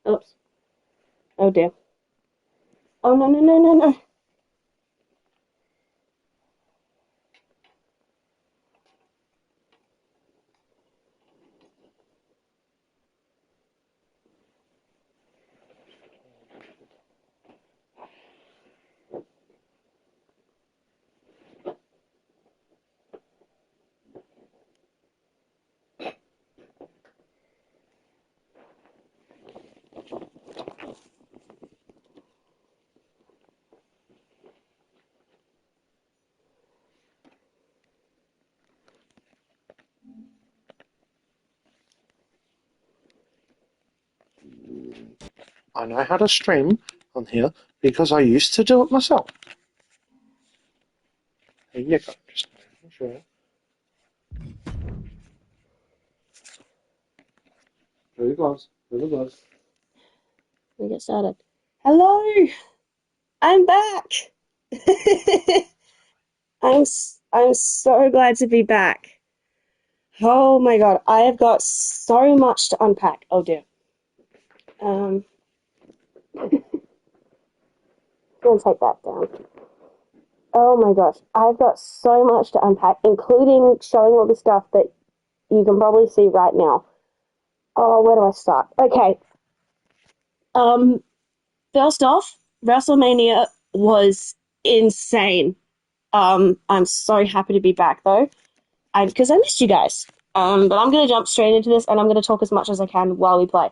Oops. Oh dear. Oh no no no no no. I know how to stream on here because I used to do it myself. Here you go. Just sure. Very close. Very close. We get started. Hello, I'm back. I'm so glad to be back. Oh my god, I have got so much to unpack. Oh dear. Gonna take that down. Oh my gosh, I've got so much to unpack, including showing all the stuff that you can probably see right now. Oh, where do I start? Okay. First off, WrestleMania was insane. I'm so happy to be back though, because I missed you guys. But I'm gonna jump straight into this, and I'm gonna talk as much as I can while we play.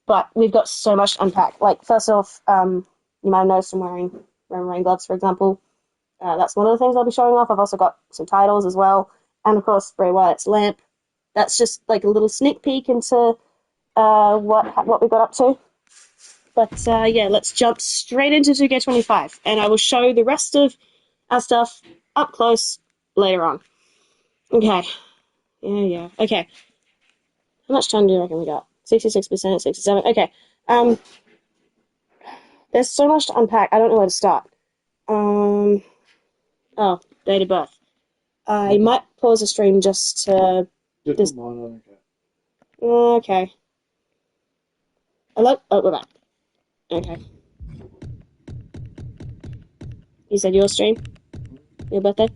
But we've got so much to unpack. Like, first off, you might have noticed I'm wearing rain gloves, for example. That's one of the things I'll be showing off. I've also got some titles as well, and of course Bray Wyatt's lamp. That's just like a little sneak peek into what we got up to. But yeah, let's jump straight into 2K25, and I will show the rest of our stuff up close later on. Okay. Yeah. Okay. How much time do you reckon we got? 66%, 67. Okay. There's so much to unpack. I don't know where to start. Oh, date of birth. I might pause the stream just to. Just put mine on, okay. Okay. Hello? Oh, we're back. Okay. You said your stream? Your birthday?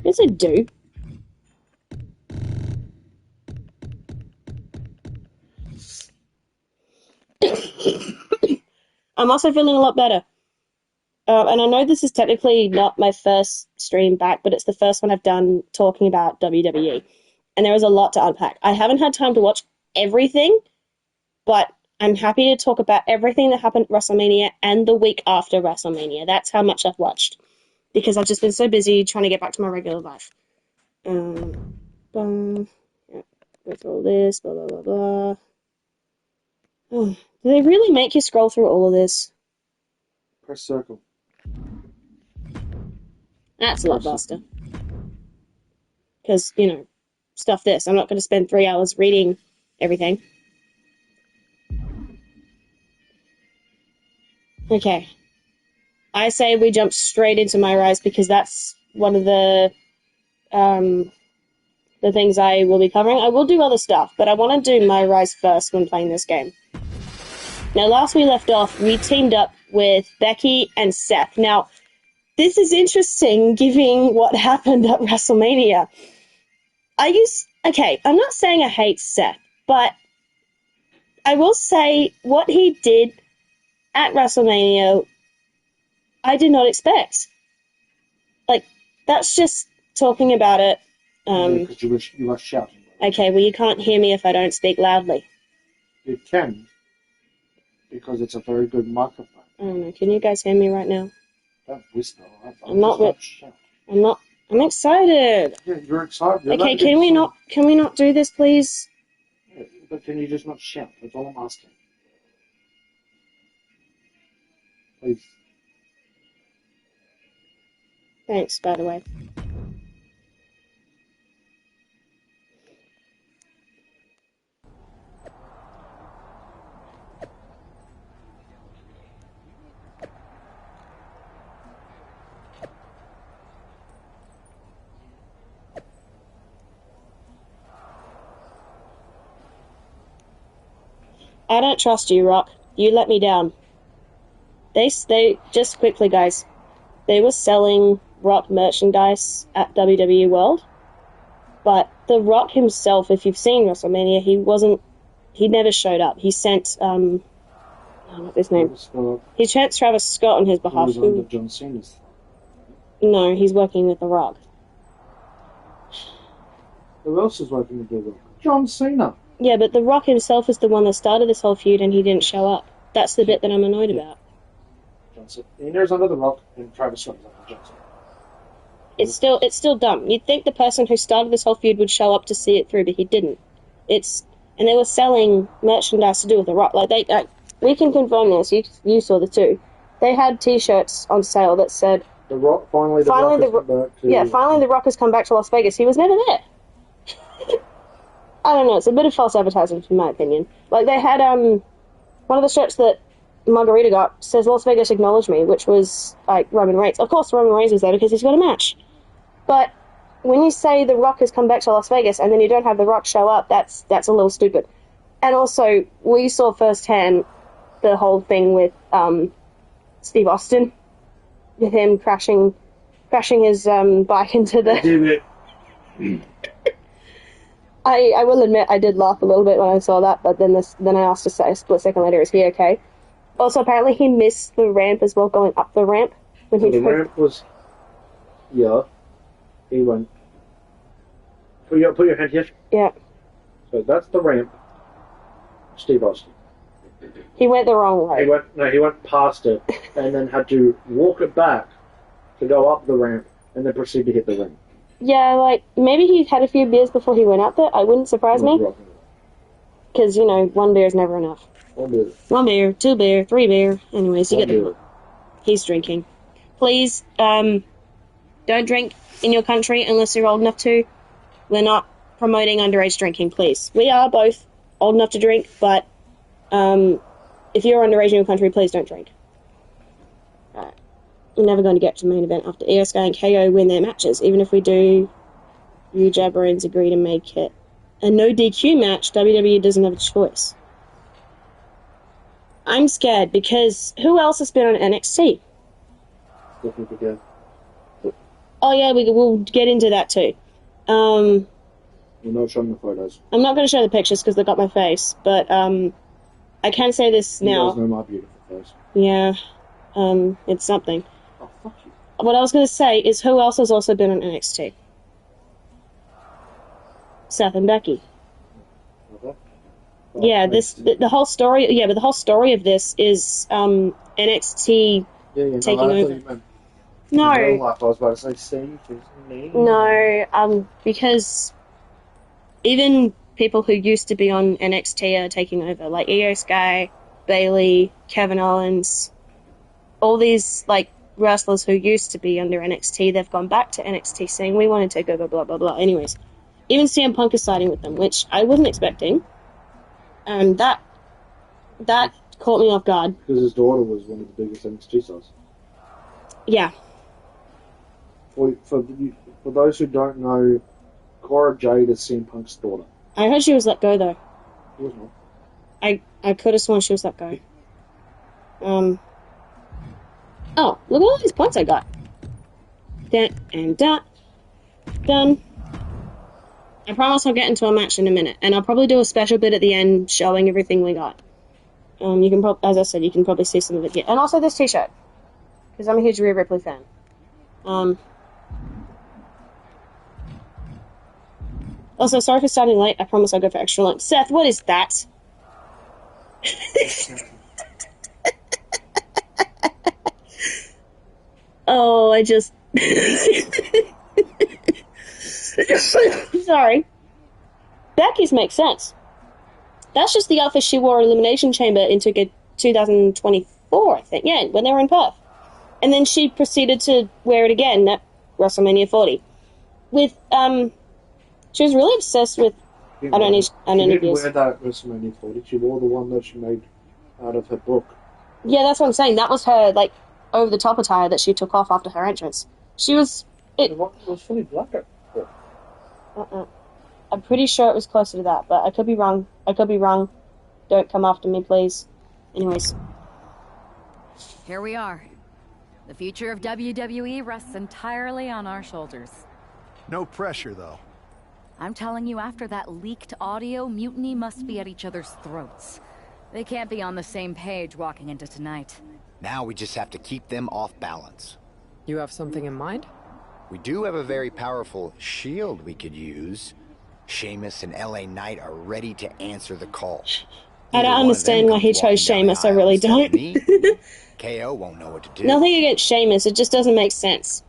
Yes, I do. I'm also feeling a lot better. And I know this is technically not my first stream back, but it's the first one I've done talking about WWE. And there is a lot to unpack. I haven't had time to watch everything, but I'm happy to talk about everything that happened at WrestleMania and the week after WrestleMania. That's how much I've watched. Because I've just been so busy trying to get back to my regular life. Yeah, go through all this, blah, blah, blah, blah. Oh, do they really make you scroll through all of this? Press circle. That's a lot faster. Because, stuff this. I'm not going to spend 3 hours reading everything. Okay. I say we jump straight into my rise because that's one of the things I will be covering. I will do other stuff, but I want to do my rise first when playing this game. Now, last we left off, we teamed up with Becky and Seth. Now, this is interesting given what happened at WrestleMania. I'm not saying I hate Seth, but I will say what he did at WrestleMania, I did not expect. Like, that's just talking about it. Because you were shouting. Okay, well, you can't hear me if I don't speak loudly. You can, because it's a very good microphone. I don't know. Can you guys hear me right now? Don't whisper. I'm excited. Yeah, you're excited. Okay, can we not do this, please? Yeah, but can you just not shout? That's all I'm asking. Please. Thanks, by the way. I don't trust you, Rock. You let me down. They just quickly, guys. They were selling Rock merchandise at WWE World, but the Rock himself, if you've seen WrestleMania, he never showed up. He sent what's his name? He sent Travis Scott on his behalf. He was under John Cena's. No, he's working with the Rock. Who else is working with the Rock? John Cena. Yeah, but the Rock himself is the one that started this whole feud, and he didn't show up. That's the bit that I'm annoyed about. John Cena. Cena's under the Rock, and Travis Scott is under John Cena. It's still dumb. You'd think the person who started this whole feud would show up to see it through, but he didn't. And they were selling merchandise to do with the Rock. We can confirm this. You saw the two. They had T-shirts on sale that said, "The Rock finally the Rock has come back to." Yeah, finally the Rock has come back to Las Vegas. He was never there. I don't know. It's a bit of false advertising, in my opinion. Like they had one of the shirts that Margarita got says "Las Vegas acknowledge me," which was like Roman Reigns. Of course, Roman Reigns was there because he's got a match. But when you say the Rock has come back to Las Vegas and then you don't have the Rock show up, that's a little stupid. And also, we saw firsthand the whole thing with Steve Austin, with him crashing his bike into the. I will admit I did laugh a little bit when I saw that, but then I asked a split second later, is he okay? Also, apparently he missed the ramp as well, going up the ramp when he. The ramp was. Yeah. He went. Put your hand here. Yeah. So that's the ramp. Steve Austin. He went the wrong way. He went past it and then had to walk it back to go up the ramp and then proceed to hit the ring. Yeah, like, maybe he had a few beers before he went up there. I wouldn't surprise me. Because, one beer is never enough. One beer, 2 beer, 3 beer. Anyways, you get the point. He's drinking. Please, don't drink in your country unless you're old enough to. We're not promoting underage drinking, please. We are both old enough to drink, but if you're underage in your country, please don't drink. Alright. We're never going to get to the main event after Io Sky and KO win their matches. Even if we do, you Jabberins agree to make it a no DQ match, WWE doesn't have a choice. I'm scared because who else has been on NXT? Oh yeah, we'll get into that too. We're not showing the photos. I'm not going to show the pictures because they got my face, but I can say this now. You guys know my beautiful face. Yeah, it's something. Oh, fuck you. What I was going to say is who else has also been on NXT? Seth and Becky. Okay. Well, yeah, the whole story. Yeah, but the whole story of this is NXT taking over. No. I was about to say Steve. No, because even people who used to be on NXT are taking over, like Io Sky, Bayley, Kevin Owens, all these wrestlers who used to be under NXT, they've gone back to NXT saying we want to take over, blah blah blah. Anyways, even CM Punk is siding with them, which I wasn't expecting, and that caught me off guard. Because his daughter was one of the biggest NXT stars. Yeah. For those who don't know, Cora Jade is CM Punk's daughter. I heard she was let go though. She was not. I could have sworn she was let go. Oh, look at all these points I got. That and that. Done. I promise I'll get into a match in a minute, and I'll probably do a special bit at the end showing everything we got. You can as I said, you can probably see some of it here, and also this T-shirt because I'm a huge Rhea Ripley fan. Also, sorry for starting late. I promise I'll go for extra long. Seth, what is that? Oh, I just... Sorry. Becky's makes sense. That's just the outfit she wore at Elimination Chamber in 2024, I think. Yeah, when they were in Perth. And then she proceeded to wear it again at WrestleMania 40. With, she was really obsessed with... I don't need to wear that WrestleMania 40. She wore the one that she made out of her book. Yeah, that's what I'm saying. That was her, over-the-top attire that she took off after her entrance. She was... It was fully black. I'm pretty sure it was closer to that, but I could be wrong. Don't come after me, please. Anyways. Here we are. The future of WWE rests entirely on our shoulders. No pressure, though. I'm telling you, after that leaked audio, Mutiny must be at each other's throats. They can't be on the same page walking into tonight. Now we just have to keep them off balance. You have something in mind? We do have a very powerful shield we could use. Sheamus and LA Knight are ready to answer the call. I don't understand why he chose Sheamus, I really don't. KO won't know what to do. Nothing against Sheamus, it just doesn't make sense.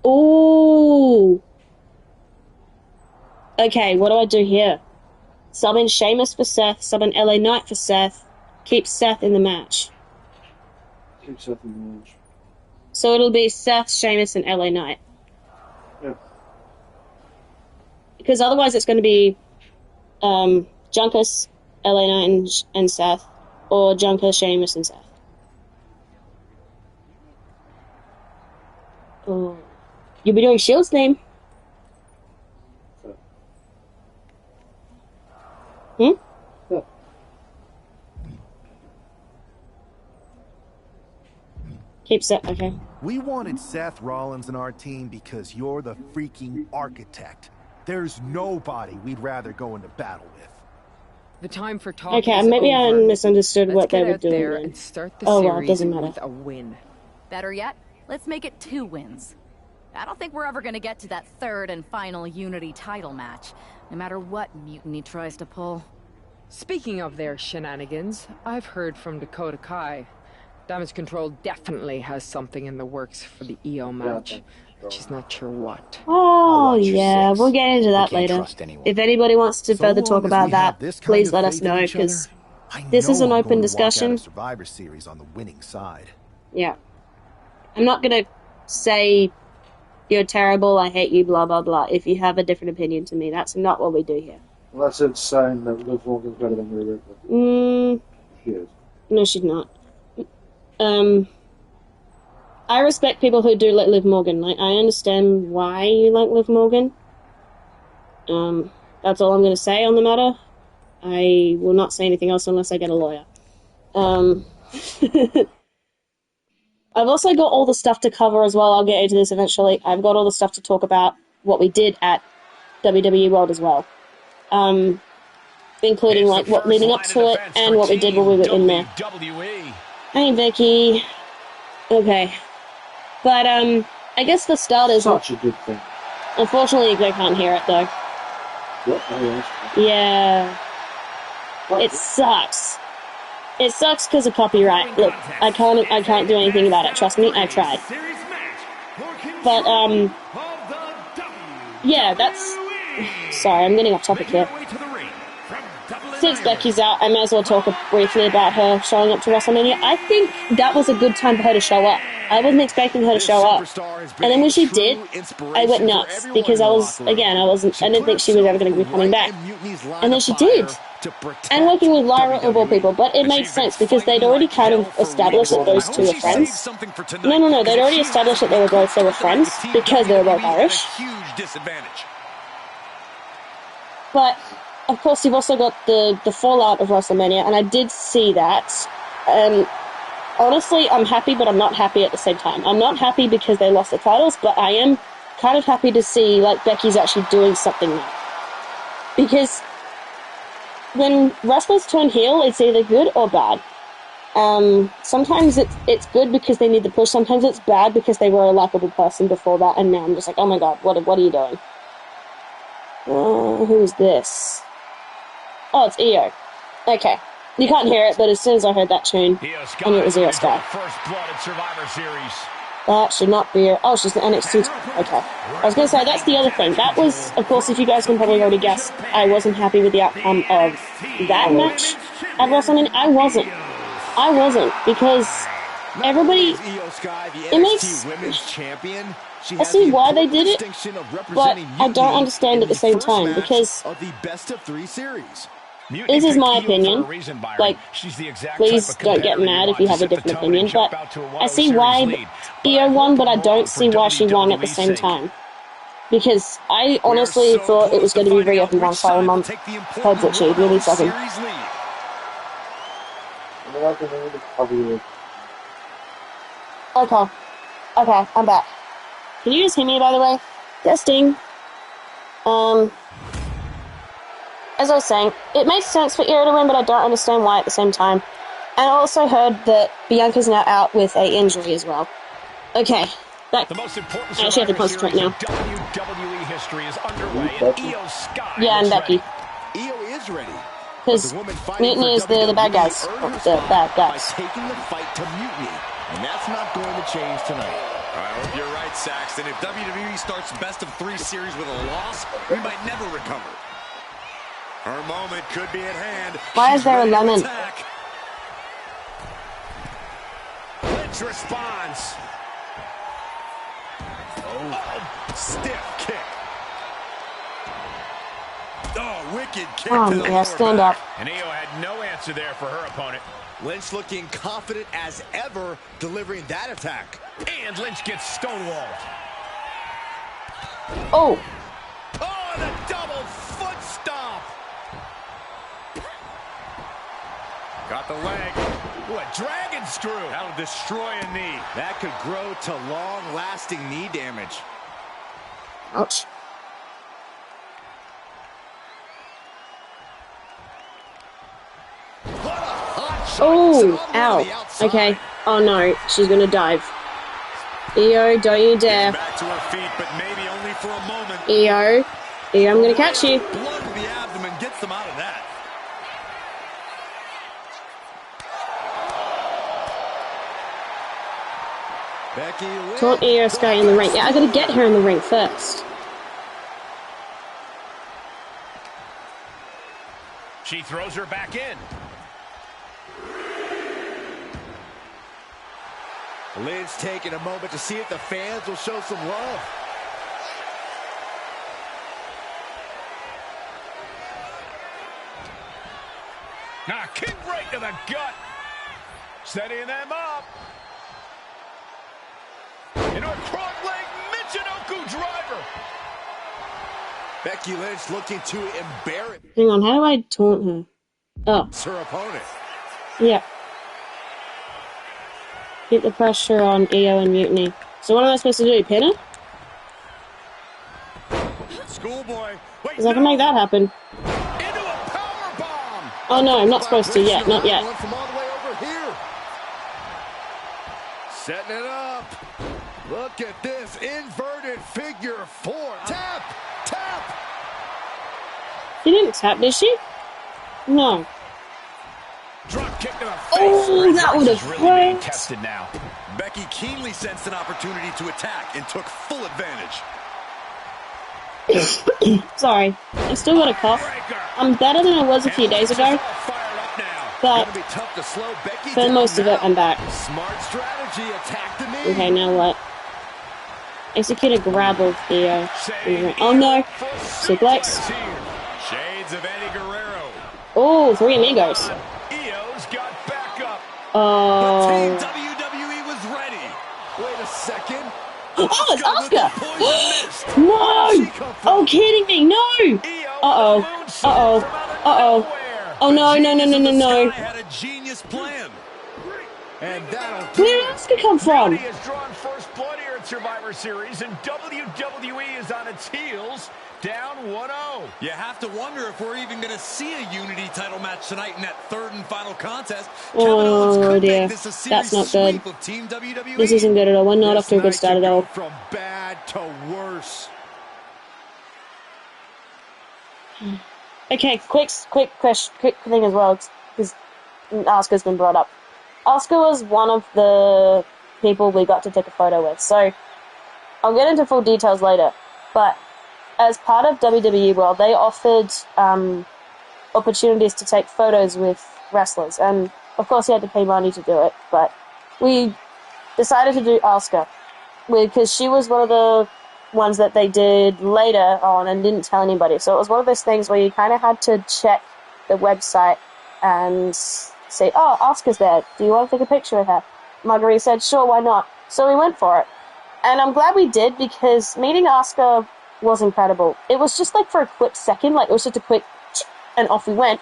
Ooh. Okay, what do I do here? Sub in Sheamus for Seth, sub in LA Knight for Seth, keep Seth in the match. Keep Seth in the match. So it'll be Seth, Sheamus, and LA Knight. Yeah. Because otherwise it's going to be Junkus, LA Knight, and Seth, or Junkus, Sheamus, and Seth. Oh. You'll be doing Shield's name. Hmm? Yeah. Keep Seth, okay. We wanted Seth Rollins in our team because you're the freaking architect. There's nobody we'd rather go into battle with. The time for talk Okay, is maybe I over. misunderstood Let's what they get were out doing there then. and start the Oh well, it series doesn't matter. with a win. Better yet, let's make it 2 wins. I don't think we're ever gonna get to that 3rd and final Unity title match, no matter what Mutiny tries to pull. Speaking of their shenanigans, I've heard from Dakota Kai. Damage Control definitely has something in the works for the EO match. She's not sure what. Oh, watch your yeah, 6. we'll get into We that can't later. trust anyone. If anybody wants to So further long talk as about we that, have this kind please of let us faith in know, each other, because I this is know an I'm open going to walk out discussion. of Survivor Series on the winning side. Yeah. I'm not gonna say you're terrible, I hate you, blah, blah, blah. If you have a different opinion to me, that's not what we do here. Unless it's saying that Liv Morgan's better than Rhea Ripley. She is. No, she's not. I respect people who do like Liv Morgan. Like, I understand why you like Liv Morgan. That's all I'm going to say on the matter. I will not say anything else unless I get a lawyer. I've also got all the stuff to cover as well. I'll get into this eventually. I've got all the stuff to talk about what we did at WWE World as well. Including like what leading up to it and what we did when we were in there. Hey, Vicky. Okay. But, I guess for starters... Such a good thing. Unfortunately, they can't hear it, though. What? Oh, yes. Yeah. It sucks. It sucks because of copyright. Look, I can't do anything about it. Trust me, I tried. But, yeah, that's... Sorry, I'm getting off topic here. Since Becky's out, I may as well talk briefly about her showing up to WrestleMania. I think that was a good time for her to show up. I wasn't expecting her to show up. And then when she did, I went nuts. Because I didn't think she was ever going to be coming back. And then she did. And working with Lyra of all people. But it made sense because they'd already kind of established that those two were friends. No. They'd already established that they were friends because they were both Irish. But, of course, you've also got the fallout of WrestleMania, and I did see that. Honestly, I'm happy, but I'm not happy at the same time. I'm not happy because they lost the titles, but I am kind of happy to see, like, Becky's actually doing something now. Because when wrestlers turn heel, it's either good or bad. Sometimes it's good because they need the push, sometimes it's bad because they were a likable person before that, and now I'm just like, oh my god, what are you doing? Who is this? Oh, it's Io. Okay. You can't hear it, but as soon as I heard that tune, I knew it was Io Sky. That should not be... Oh, she's the NXT... Okay. I was going to say, that's the other thing. That was, of course, if you guys can probably already guess, I wasn't happy with the outcome of that match at WrestleMania. I wasn't, because everybody... It makes... I see why they did it, but I don't understand at the same time, because this is my opinion. Like, please don't get mad if you have a different opinion, but I see why Io won, but I don't see why she won at the same time. Because I honestly thought it was going to be Rhea who won Title Month heads that she really second. Okay. Okay, I'm back. Can you just hear me, by the way? Testing. As I was saying, it makes sense for Ira to win, but I don't understand why at the same time. And I also heard that Bianca's now out with a injury as well. Okay. Back. The most important I actually have to concentrate now. WWE history is underway, and Io Sky Yeah, and Becky. Io is ready. Because Mutiny is the bad guys. The bad guys. By taking the fight to Mutiny, and that's not going to change tonight. I hope you're right, Saxton. If WWE starts best of 3 series with a loss, we might never recover. Her moment could be at hand. Why is there a lemon? Lynch responds. Oh, stiff kick. Oh, wicked kick Oh, to the yeah, lower stand back. up. And Io had no answer there for her opponent. Lynch looking confident as ever, delivering that attack. And Lynch gets stonewalled. Oh! Oh, and a double foot stomp. Got the leg. Ooh, a dragon screw. That'll destroy a knee. That could grow to long-lasting knee damage. Ouch. What a hot shot. Oh! It's all the way to the Ow. outside. Okay. Oh no, she's gonna dive. Io, don't you dare. Back to her feet, but maybe only for a moment. Io. Io, I'm gonna catch you. Blood to the abdomen gets them out of that. Becky Lynch. Taunt Io Sky in the ring. Yeah, I gotta get her in the ring first. She throws her back in. Lynch taking a moment to see if the fans will show some love. Ah, kick right to the gut. Setting them up. In her front leg, Michinoku driver. Becky Lynch looking to embarrass Hang on, how do I taunt her? Oh, her opponent. yeah. Keep the pressure on Io and Mutiny. So what am I supposed to do, pin her? Schoolboy. Wait, Because I can make that happen. into a power bomb. Oh no, I'm not supposed to yet, not yet. One from all the way over here. Setting it up. Look at this inverted figure 4. Tap, tap. She didn't tap, did she? No. Drop kick to the face. Oh, that would have She's really being hurt. tested now. Becky keenly sensed an opportunity to attack and took full advantage. Sorry, I still got a cough. I'm better than I was a few days ago, but Gonna be tough to slow Becky for down most of now. it, I'm back. Smart strategy, attack the knee. Okay, now what? Execute a grab of Io. Oh no! Suplex. Shades of Eddie Guerrero. Oh, 3 amigos. Io's got backup. Team Oh. WWE was ready. Wait a second. Oh, it's Asuka Asuka! with the poison mist. No! Where'd she come from? Oh, kidding me! No! Io Uh-oh. with a moonsault Uh-oh. from out of Uh-oh. nowhere. Oh no, no, no, no, no, no. Had a genius plan. And that'll Where did Asuka come from? Mutiny has drawn first blood here at Survivor Series, and WWE is on its heels, down 1-0. You have to wonder if we're even going to see a Unity title match tonight in that third and final contest. Kevin Owens Oh could dear, make this a series that's not good. sweep of Team WWE. This isn't good at all. We're not off to a good This start night at could all. go from bad to worse. Okay, quick thing as well, because Asuka's been brought up. Asuka was one of the people we got to take a photo with, so I'll get into full details later. But as part of WWE World, they offered opportunities to take photos with wrestlers, and of course you had to pay money to do it, but we decided to do Asuka, because she was one of the ones that they did later on and didn't tell anybody. So it was one of those things where you kind of had to check the website and say, oh, Asuka's there. Do you want to take a picture with her? Marguerite said, sure, why not? So we went for it. And I'm glad we did, because meeting Asuka was incredible. It was just like for a quick second, like it was just a quick and off we went.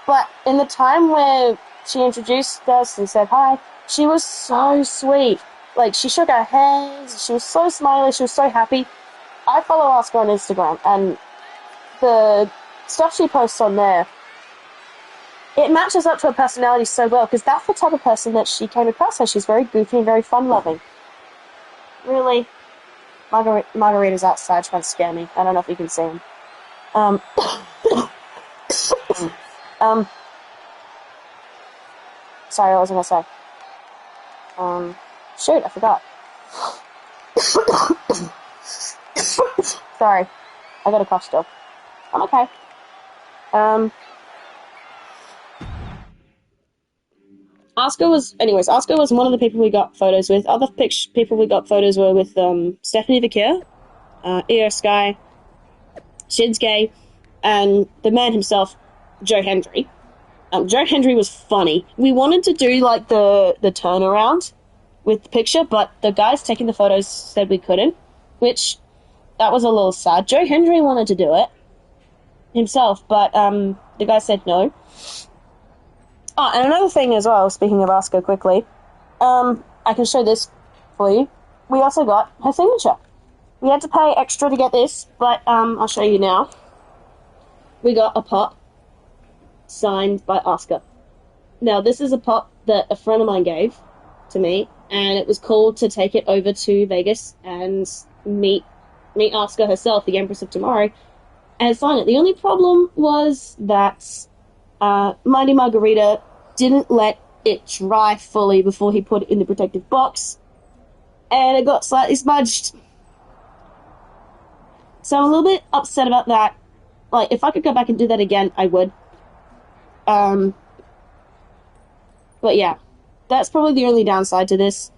But in the time where she introduced us and said hi, she was so sweet. Like, she shook our hands, she was so smiley, she was so happy. I follow Asuka on Instagram, and the stuff she posts on there, it matches up to her personality so well, because that's the type of person that she came across as. She's very goofy and very fun-loving. Really, Margarita's outside trying to scare me. I don't know if you can see him. Sorry, what was I gonna say? Shoot, I forgot. Sorry, I got a cough still. I'm okay. Asuka was one of the people we got photos with. Other people we got photos were with Stephanie Vakir, Io Sky, Shinsuke, and the man himself, Joe Hendry. Joe Hendry was funny. We wanted to do like the turnaround with the picture, but the guys taking the photos said we couldn't, which that was a little sad. Joe Hendry wanted to do it himself, but the guy said no. Oh, and another thing as well, speaking of Asuka quickly, I can show this for you. We also got her signature. We had to pay extra to get this, but I'll show you now. We got a pop signed by Asuka. Now, this is a pop that a friend of mine gave to me, and it was cool to take it over to Vegas and meet Asuka herself, the Empress of Tomorrow, and sign it. The only problem was that Mighty Margarita didn't let it dry fully before he put it in the protective box, and it got slightly smudged. So I'm a little bit upset about that. Like, if I could go back and do that again, I would. But yeah, that's probably the only downside to this.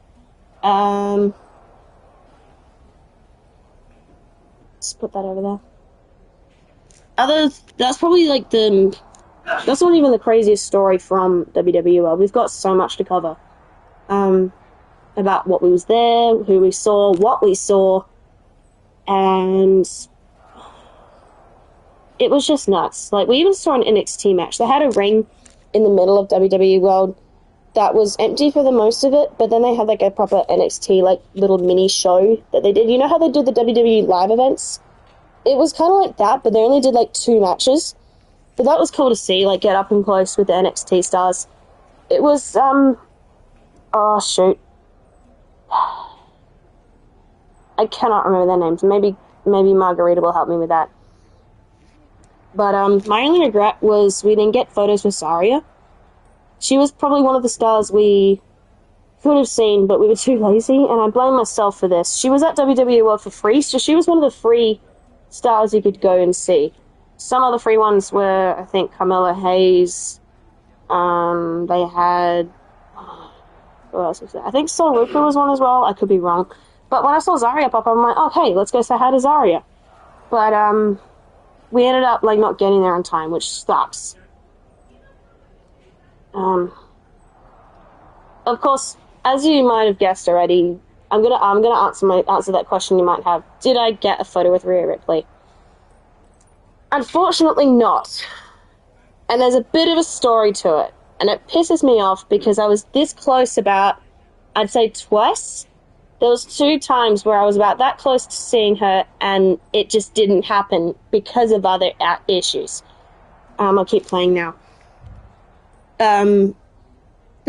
Let's put that over there. That's probably like that's not even the craziest story from WWE. We've got so much to cover. About what we was there, who we saw, what we saw, and it was just nuts. Like, we even saw an NXT match. They had a ring in the middle of WWE World that was empty for the most of it, but then they had like a proper NXT like little mini show that they did. You know how they do the WWE live events? It was kind of like that, but they only did like 2 matches. But that was cool to see, like, get up and close with the NXT stars. It was, oh, shoot. I cannot remember their names. Maybe Margarita will help me with that. But, my only regret was we didn't get photos with Zarya. She was probably one of the stars we could have seen, but we were too lazy, and I blame myself for this. She was at WWE World for free, so she was one of the free stars you could go and see. Some other free ones were, I think, Carmella Hayes. They had... What else was there? I think Sol Ruka was one as well. I could be wrong. But when I saw Zarya pop up, I'm like, oh, hey, let's go say hi to Zarya. But, we ended up, like, not getting there on time, which sucks. Of course, as you might have guessed already, I'm gonna answer that question you might have. Did I get a photo with Rhea Ripley? Unfortunately not. And there's a bit of a story to it. And it pisses me off because I was this close about, I'd say twice. There was 2 times where I was about that close to seeing her and it just didn't happen because of other issues. I'll keep playing now. The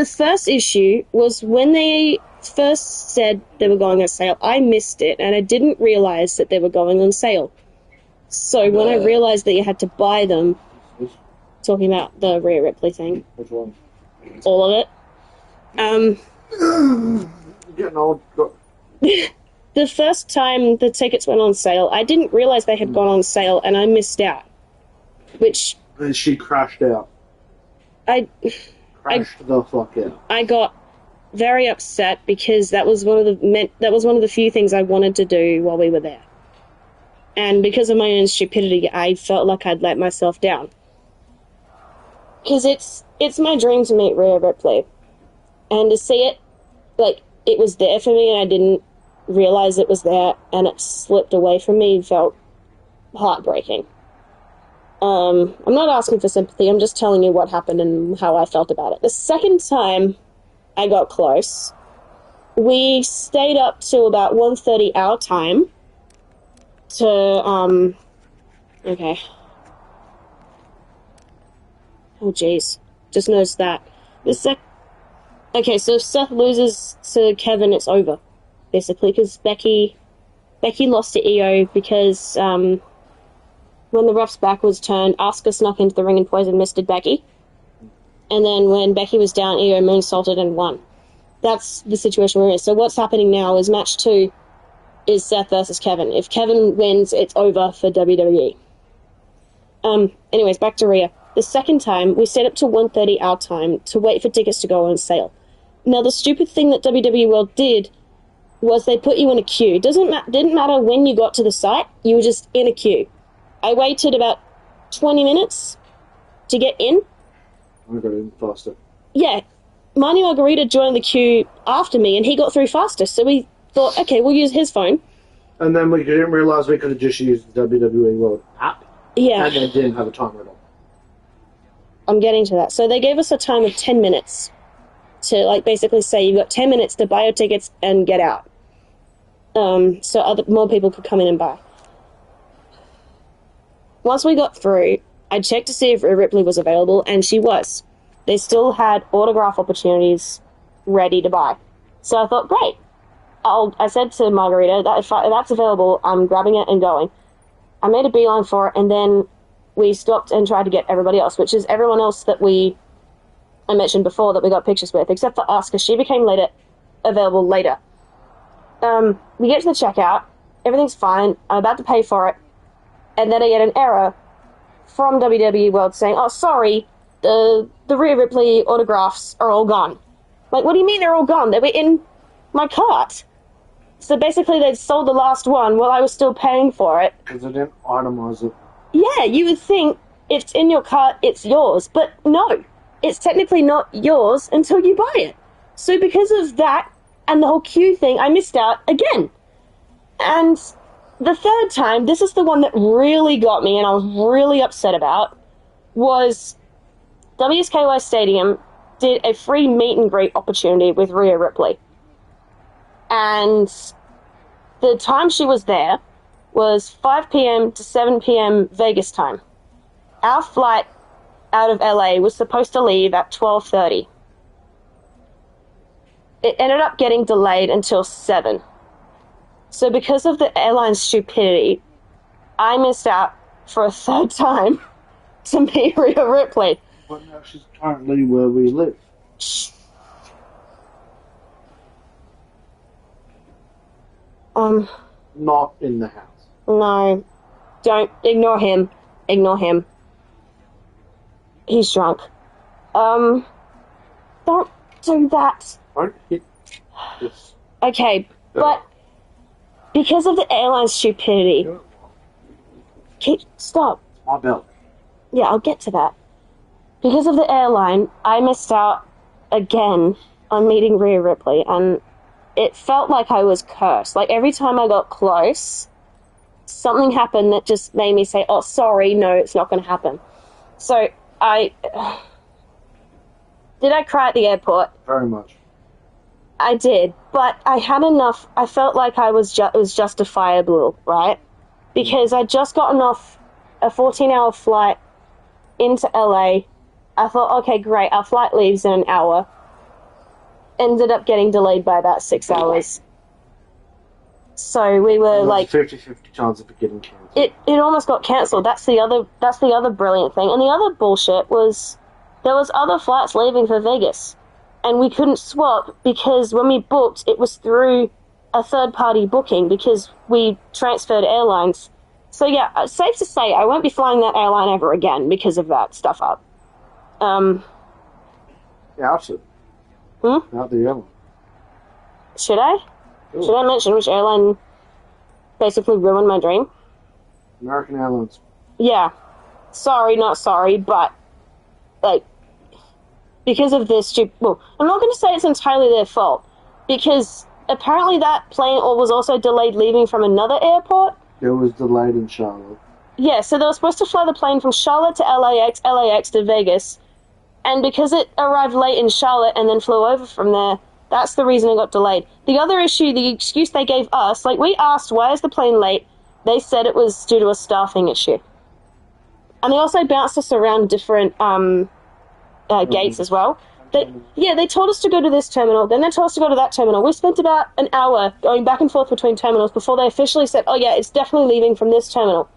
first issue was when they first said they were going on sale. I missed it and I didn't realize that they were going on sale. So when I realized that you had to buy them, talking about the Rhea Ripley thing. Which one? All of it. Getting old. The first time the tickets went on sale, I didn't realize they had gone on sale and I missed out. Which... And she crashed out. Crashed the fuck out. I got very upset because that was one of the few things I wanted to do while we were there. And because of my own stupidity, I felt like I'd let myself down. Because it's my dream to meet Rhea Ripley. And to see it, like, it was there for me and I didn't realize it was there and it slipped away from me and felt heartbreaking. I'm not asking for sympathy, I'm just telling you what happened and how I felt about it. The second time I got close, we stayed up till about 1:30 our time to, okay. Oh, jeez. Just noticed that. Okay, so if Seth loses to Kevin, it's over, basically, because Becky lost to Io because, when the ref's back was turned, Asuka snuck into the ring and poisoned misted Becky. And then when Becky was down, Io moonsaulted and won. That's the situation we're in. So what's happening now is match 2 is Seth versus Kevin. If Kevin wins, it's over for WWE. Anyways, back to Rhea. The second time, we stayed up to 1:30 our time to wait for tickets to go on sale. Now, the stupid thing that WWE World did was they put you in a queue. Didn't matter when you got to the site, you were just in a queue. I waited about 20 minutes to get in. I got in faster. Yeah. Manny Margarita joined the queue after me, and he got through faster, so we thought, okay, we'll use his phone. And then we didn't realise we could have just used the WWE World app. Yeah. And then didn't have a timer at all. I'm getting to that. So they gave us a time of 10 minutes to, like, basically say you've got 10 minutes to buy your tickets and get out. So more people could come in and buy. Once we got through, I checked to see if Rhea Ripley was available, and she was. They still had autograph opportunities ready to buy. So I thought, great. I said to Margarita, if that's available, I'm grabbing it and going. I made a beeline for it, and then we stopped and tried to get everybody else, which is everyone else that I mentioned before that we got pictures with, except for us, because she became available later. We get to the checkout, everything's fine, I'm about to pay for it, and then I get an error from WWE World saying, oh, sorry, the Rhea Ripley autographs are all gone. Like, what do you mean they're all gone? They were in my cart. So basically they'd sold the last one while I was still paying for it. Because they didn't itemize it. Yeah, you would think if it's in your cart, it's yours. But no, it's technically not yours until you buy it. So because of that and the whole queue thing, I missed out again. And the third time, this is the one that really got me and I was really upset about, was WSKY Stadium did a free meet and greet opportunity with Rhea Ripley. And the time she was there was 5 p.m. to 7 p.m. Vegas time. Our flight out of LA was supposed to leave at 12:30. It ended up getting delayed until 7. So because of the airline's stupidity, I missed out for a third time to meet Rhea Ripley. But now she's currently where we live. Not in the house. No. Don't. Ignore him. Ignore him. He's drunk. Don't do that. Don't hit this. Okay, but because of the airline's stupidity... Stop. It's my belt. Yeah, I'll get to that. Because of the airline, I missed out again on meeting Rhea Ripley, and it felt like I was cursed. Like, every time I got close, something happened that just made me say, oh, sorry, no, it's not going to happen. So, Did I cry at the airport? Very much. I did, but I had enough. I felt like it was justifiable, right? Because I'd just gotten off a 14-hour flight into LA. I thought, okay, great, our flight leaves in an hour. Ended up getting delayed by about 6 hours. So we were like 50-50 chance of it getting cancelled. It almost got cancelled. That's the other brilliant thing. And the other bullshit was there was other flights leaving for Vegas, and we couldn't swap because when we booked, it was through a third-party booking because we transferred airlines. So yeah, safe to say, I won't be flying that airline ever again because of that stuff up. Yeah, absolutely. Not the airline. Should I? Ooh. Should I mention which airline basically ruined my dream? American Airlines. Yeah. Sorry, not sorry, but, like, because of this well, I'm not going to say it's entirely their fault, because apparently that plane was also delayed leaving from another airport. It was delayed in Charlotte. Yeah, so they were supposed to fly the plane from Charlotte to LAX, LAX to Vegas, and because it arrived late in Charlotte and then flew over from there, that's the reason it got delayed. The other issue, the excuse they gave us, like, we asked, why is the plane late? They said it was due to a staffing issue. And they also bounced us around different gates as well. They told us to go to this terminal, then they told us to go to that terminal. We spent about an hour going back and forth between terminals before they officially said, oh yeah, it's definitely leaving from this terminal.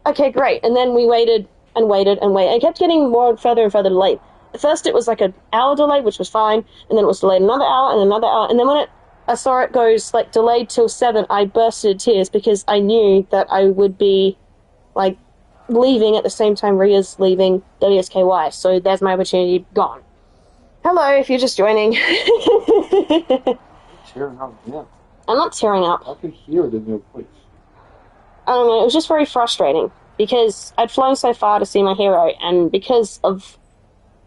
Okay, great. And then we waited and waited and waited. And it kept getting more and further delayed. At first it was like an hour delay, which was fine, and then it was delayed another hour and another hour, and then when I saw it goes like delayed till 7, I bursted into tears because I knew that I would be like leaving at the same time Rhea's leaving WSKY, so there's my opportunity gone. Hello, if you're just joining. Tearing up, yeah. I'm not tearing up. I could hear it in your voice. I don't know, it was just very frustrating because I'd flown so far to see my hero, and because of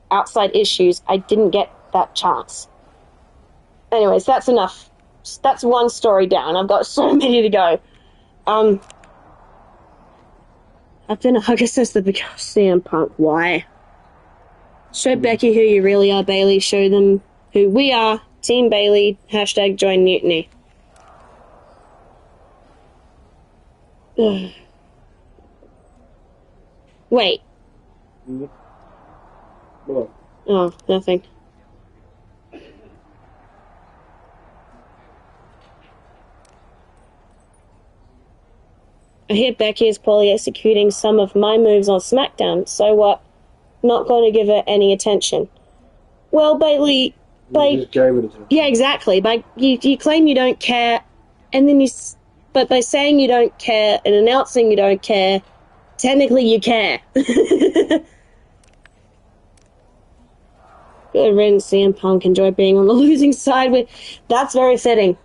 outside issues, I didn't get that chance. Anyways, that's enough. That's one story down. I've got so many to go. I've been a hugger since the beginning of CM Punk. Why? Show Becky who you really are, Bailey. Show them who we are. Team Bailey. # join Mutiny. Ugh. Wait. What? Oh, nothing. I hear Becky is poorly executing some of my moves on SmackDown, so what? Not going to give her any attention. Well, Bailey, You just gave it attention. yeah, exactly. You claim you don't care, and then but by saying you don't care and announcing you don't care, technically you care. Good riddance, CM Punk. Enjoy being on the losing side. That's very fitting.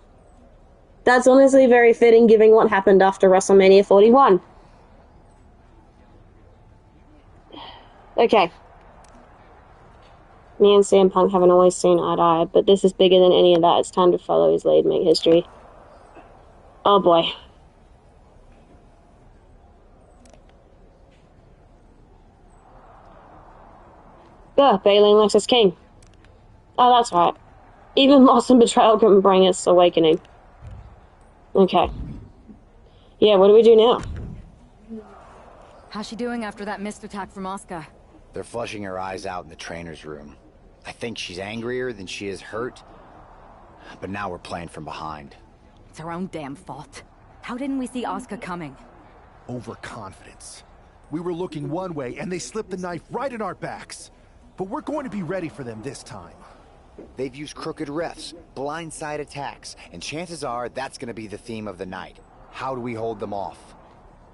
That's honestly very fitting, given what happened after WrestleMania 41. Okay. Me and CM Punk haven't always seen eye to eye, but this is bigger than any of that. It's time to follow his lead, make history. Oh boy. Ugh, Bailey and Lexus King. Oh, that's right. Even loss and betrayal can bring us awakening. Okay. Yeah, what do we do now? How's she doing after that missed attack from Asuka? They're flushing her eyes out in the trainer's room. I think she's angrier than she is hurt, but now we're playing from behind. It's her own damn fault. How didn't we see Asuka coming? Overconfidence. We were looking one way, and they slipped the knife right in our backs. But we're going to be ready for them this time. They've used crooked refs, blindside attacks, and chances are that's going to be the theme of the night. How do we hold them off?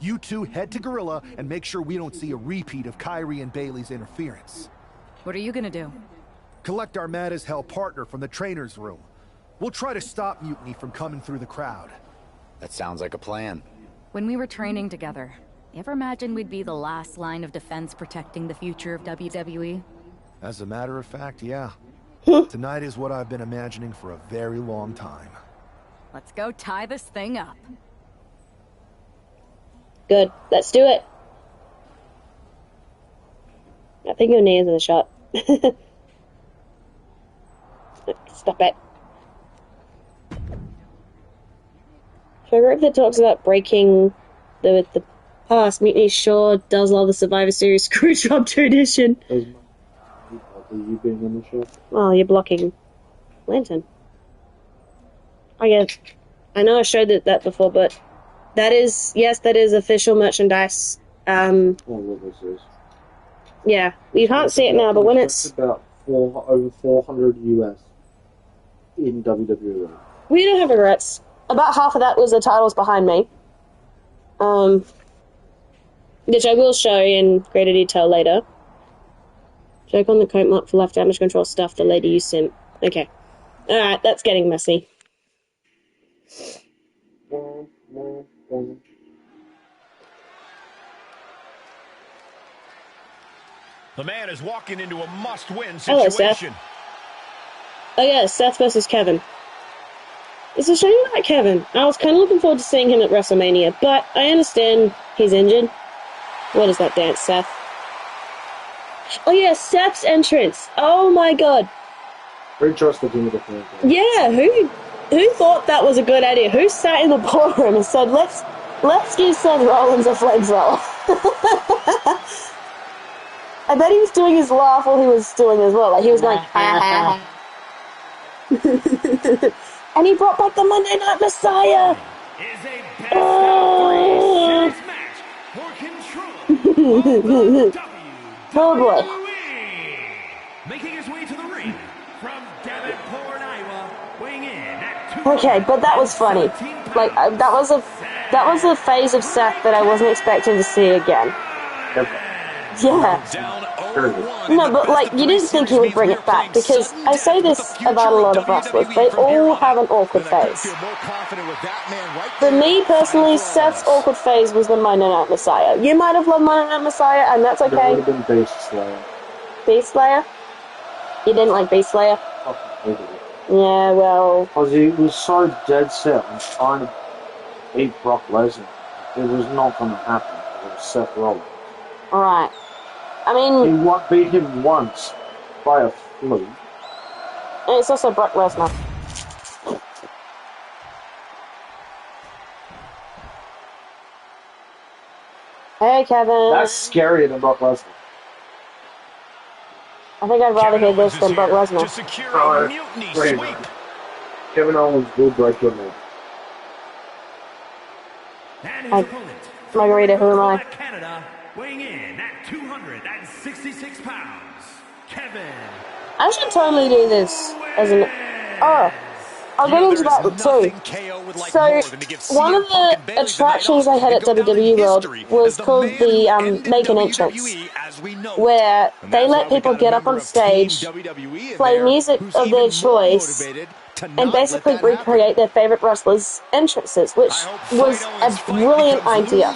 You two head to Gorilla and make sure we don't see a repeat of Kyrie and Bailey's interference. What are you gonna do? Collect our mad-as-hell partner from the trainer's room. We'll try to stop Mutiny from coming through the crowd. That sounds like a plan. When we were training together, you ever imagine we'd be the last line of defense protecting the future of WWE? As a matter of fact, yeah. Tonight is what I've been imagining for a very long time. Let's go tie this thing up. Good. Let's do it. I think your knee is in the shot. Stop it. For a group that talks about breaking the past, Mutiny sure does love the Survivor Series Screwjob tradition. You being in the show? Oh, you're blocking Lantern. I guess. I know I showed that before, but that is official merchandise. Oh, what this is. Yeah, you can't see it now, but when it's about over 400 US in WWE. we don't have regrets. About half of that was the titles behind me, which I will show in greater detail later. Joke on the coat mark for left damage control stuff the lady used him. Okay. Alright, that's getting messy. The man is walking into a must-win Hello, situation. Seth. Oh yeah, Seth versus Kevin. It's a shame about Kevin. I was kind of looking forward to seeing him at WrestleMania, but I understand he's injured. What is that dance, Seth? Oh yeah, Seth's entrance. Oh my god. Very trusted him with the fan. Yeah, who thought that was a good idea? Who sat in the boardroom and said, let's give Seth Rollins a flamethrower? I bet he was doing his laugh while he was doing as well. Like he was going, ha ha ha. And he brought back the Monday Night Messiah. Is a best of 3 singles match for control of the Oh boy. WWE. Making his way to the ring from Davenport, Iowa, weighing in at Okay, but that was funny. Like that was a phase of Seth that I wasn't expecting to see again. Yeah. No, but like you didn't think he would bring it back because I say this about a lot of wrestlers. They all have an awkward phase. For me personally, Seth's awkward phase was the Monday Night Messiah. You might have loved Monday Night Messiah, and that's okay. That would have been Beast Slayer. Beast Slayer? You didn't like Beast Slayer? Yeah, well... Because he was so dead set on trying to beat Brock Lesnar. It was not going to happen. It was Seth Rollins. Alright. I mean... He beat him once by a fluke. And it's also Brock Lesnar. Hey, Kevin. That's scarier than Brock Lesnar. I think I'd rather hear this than Brock Lesnar. Kevin Owens will break your neck. Margarita, who am I? Canada, weighing in at 266 pounds, Kevin. I should totally do this as an... Oh, I'll get into that too. So, one of the attractions I had at WWE World was called the Make an Entrance, where they let people get up on stage, play music of their choice, and basically recreate their favorite wrestlers' entrances, which was a brilliant idea.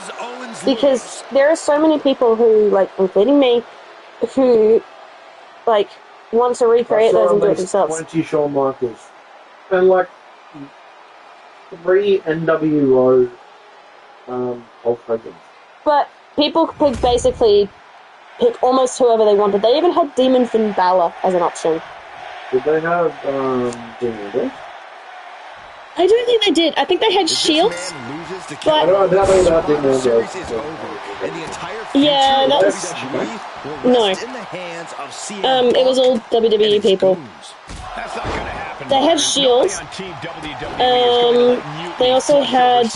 Because there are so many people who, like, including me, who, like, want to recreate those and do it themselves. 20 Shawn Michaels. And, like, 3 NWO Hulk Hogan. But people could basically pick almost whoever they wanted. They even had Demon Finn Balor as an option. Did they have Demon Finn? I don't think they did. I think they had Shields. But I don't know about Demon Finn. Yeah, that was... No. It was all WWE people. They had Shields. They also had,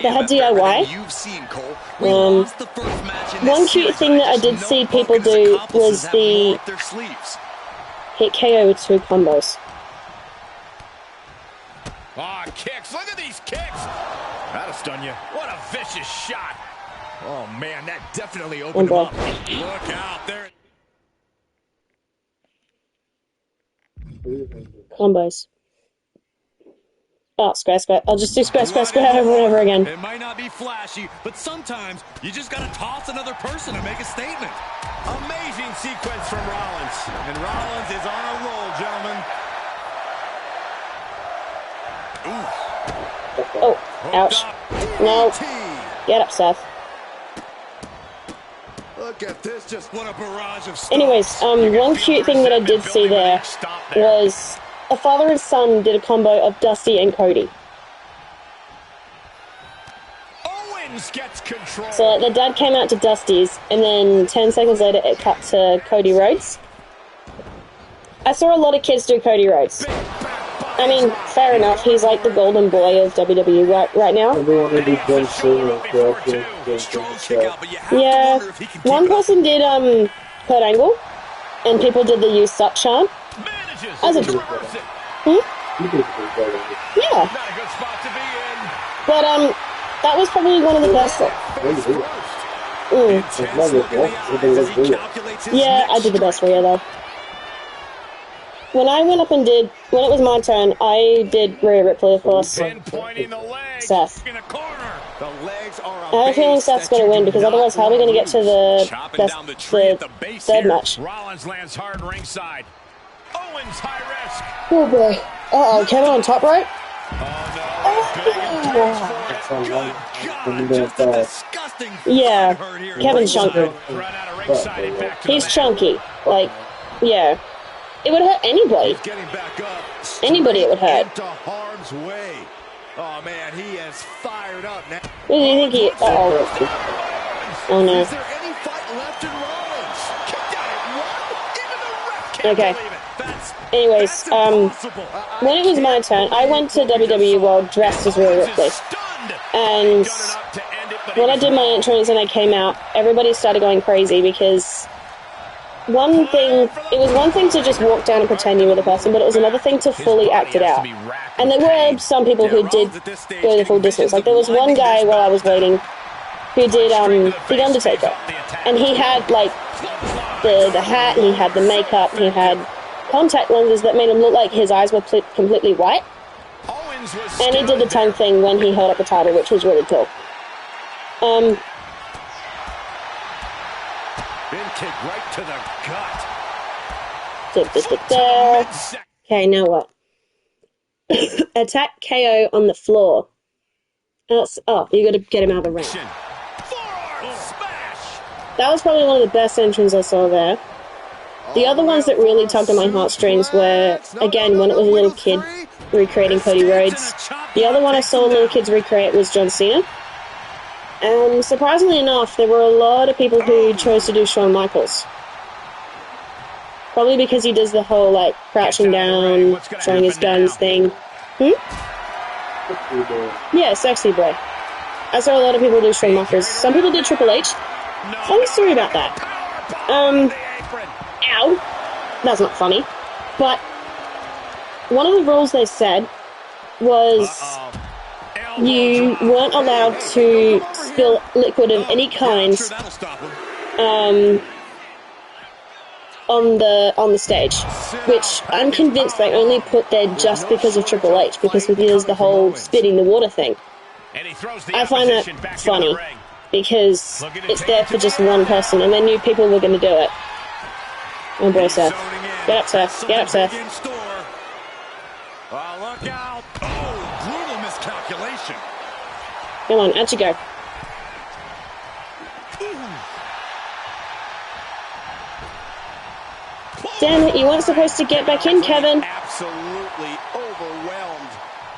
they had DIY. One cute thing that I did see people do was the hit KO with 2 combos. Ah, kicks. Look at these kicks. That'll stun you. What a vicious shot. Oh, man, that definitely opened him up. Look out there. Combos. Oh, square. I'll just do square over and over again. It might not be flashy, but sometimes you just gotta toss another person to make a statement. Amazing sequence from Rollins. And Rollins is on a roll, gentlemen. Oh, ouch. No. Get up, Seth. Look at this, just what a barrage of stuff. Anyways, one cute thing that I did see there was a father and son did a combo of Dusty and Cody. Owens gets control. So like, the dad came out to Dusty's, and then 10 seconds later it cut to Cody Rhodes. I saw a lot of kids do Cody Rhodes. I mean, fair enough, he's like the golden boy of WWE right now. Yeah, one person did Kurt Angle, and people did the "You Suck" chant. As a yeah, but that was probably one of the best. Yeah, I did the best Rhea though. When I went up and when it was my turn, I did Rhea Ripley, of course. Seth. I have a feeling Seth's going to win, because otherwise how are we going to get to the third match? Rollins lands hard ringside. Owens high risk. Oh boy. Uh-oh, Kevin on top right? Oh no. That's how long Just a disgusting Yeah, hurt here. Kevin's chunky. Run out of ringside and back to the He's mat. chunky. Like, yeah. It would hurt anybody. He's getting back up. Anybody it would hurt. Into harm's way. Oh man, he is fired up now. What do you think he... Uh-oh. Oh no. Is there any fight left in Rollins? Kicked out at one. Even the ref can't Okay. believe it. That's Anyways, impossible. when it was my turn, I went to WWE World dressed as Rhea Ripley. And when I did my entrance and I came out, everybody started going crazy because it was one thing to just walk down and pretend you were the person, but it was another thing to fully act it out. And there were some people who did go the full distance. Like there was one guy while I was waiting who did The Undertaker. And he had like the hat, and he had the makeup, and he had contact lenses that made him look like his eyes were completely white. And he did the tongue thing when he held up the title, which was really cool. Been kicked right to the gut. Okay, now what? Attack KO on the floor. You gotta get him out of the ring. Forearm smash. That was probably one of the best entrances I saw there. The other ones that really tugged at my heartstrings were, again, when it was a little kid recreating Cody Rhodes. The other one I saw little kids recreate was John Cena. And surprisingly enough, there were a lot of people who chose to do Shawn Michaels. Probably because he does the whole, like, crouching down, showing his guns thing. Yeah, sexy boy. I saw a lot of people do Shawn Michaels. Some people did Triple H. Funny story about that. Ow. That's not funny. But one of the rules they said was you weren't allowed to spill liquid of any kind on the stage, which I'm convinced they only put there just because of Triple H, because he does the whole spitting the water thing. I find that funny, because it's there for just one person, and they knew people were going to do it. Oh boy, Seth. Get up, Seth. Get up, Seth. Look out. Oh, brutal miscalculation. Come on, out you go. Damn it, you weren't supposed to get back in, Kevin. Absolutely overwhelmed.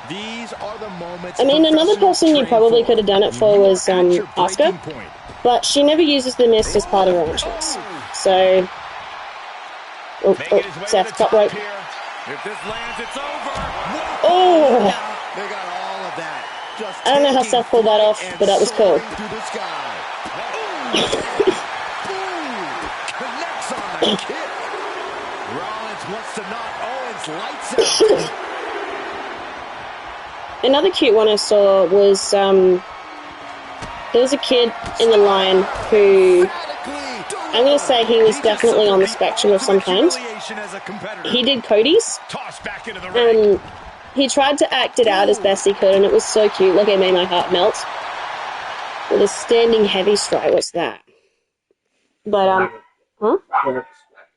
These are the moments. I mean, another person you probably could have done it for was Asuka, but she never uses the mist as part of her entrance. So, Seth, top rope. If this lands, it's over. Oh! They got all of that. Just I don't know how Seth pulled that off, but that was cool. Connects on the kick. Rollins wants to knock Owens lights out. Another cute one I saw was, there was a kid in the line who, I'm going to say he was definitely on the spectrum of some kind. He did Cody's, and he tried to act it out as best he could, and it was so cute. Look, it made my heart melt. With a standing heavy strike, what's that? But,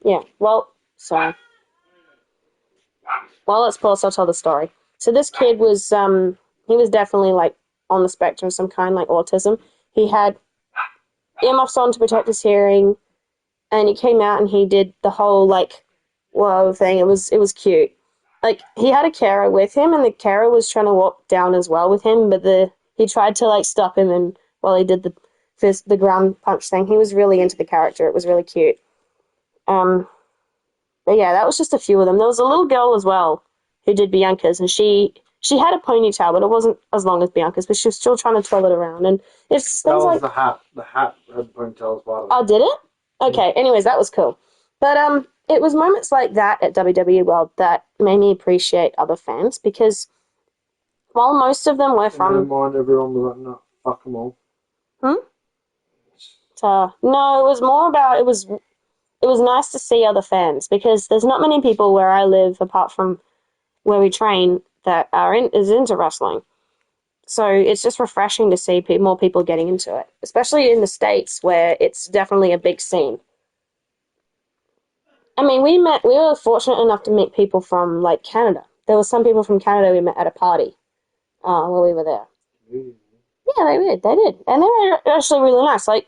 yeah, well, sorry. Well, let's pause, I'll tell the story. So this kid was, he was definitely, like, on the spectrum of some kind, like autism. He had earmuffs on to protect his hearing, and he came out and he did the whole, like, whoa thing. It was cute. Like, he had a carer with him, and the carer was trying to walk down as well with him, but he tried to, like, stop him, and while he did the ground punch thing, he was really into the character. It was really cute. But yeah, that was just a few of them. There was a little girl as well who did Bianca's, and she had a ponytail, but it wasn't as long as Bianca's, but she was still trying to twirl it around. And it's That things was like... the hat. The hat had ponytails by the way. Oh, did it? Okay, anyways, that was cool. But it was moments like that at WWE World that made me appreciate other fans, because while most of them were Never from... mind, everyone was like, no, fuck them all. No, it was more about... It was nice to see other fans, because there's not many people where I live, apart from where we train, that is into wrestling. So it's just refreshing to see more people getting into it, especially in the States, where it's definitely a big scene. I mean, we were fortunate enough to meet people from, like, Canada. There were some people from Canada we met at a party. while we were there. Yeah, they did. They did. And they were actually really nice. Like,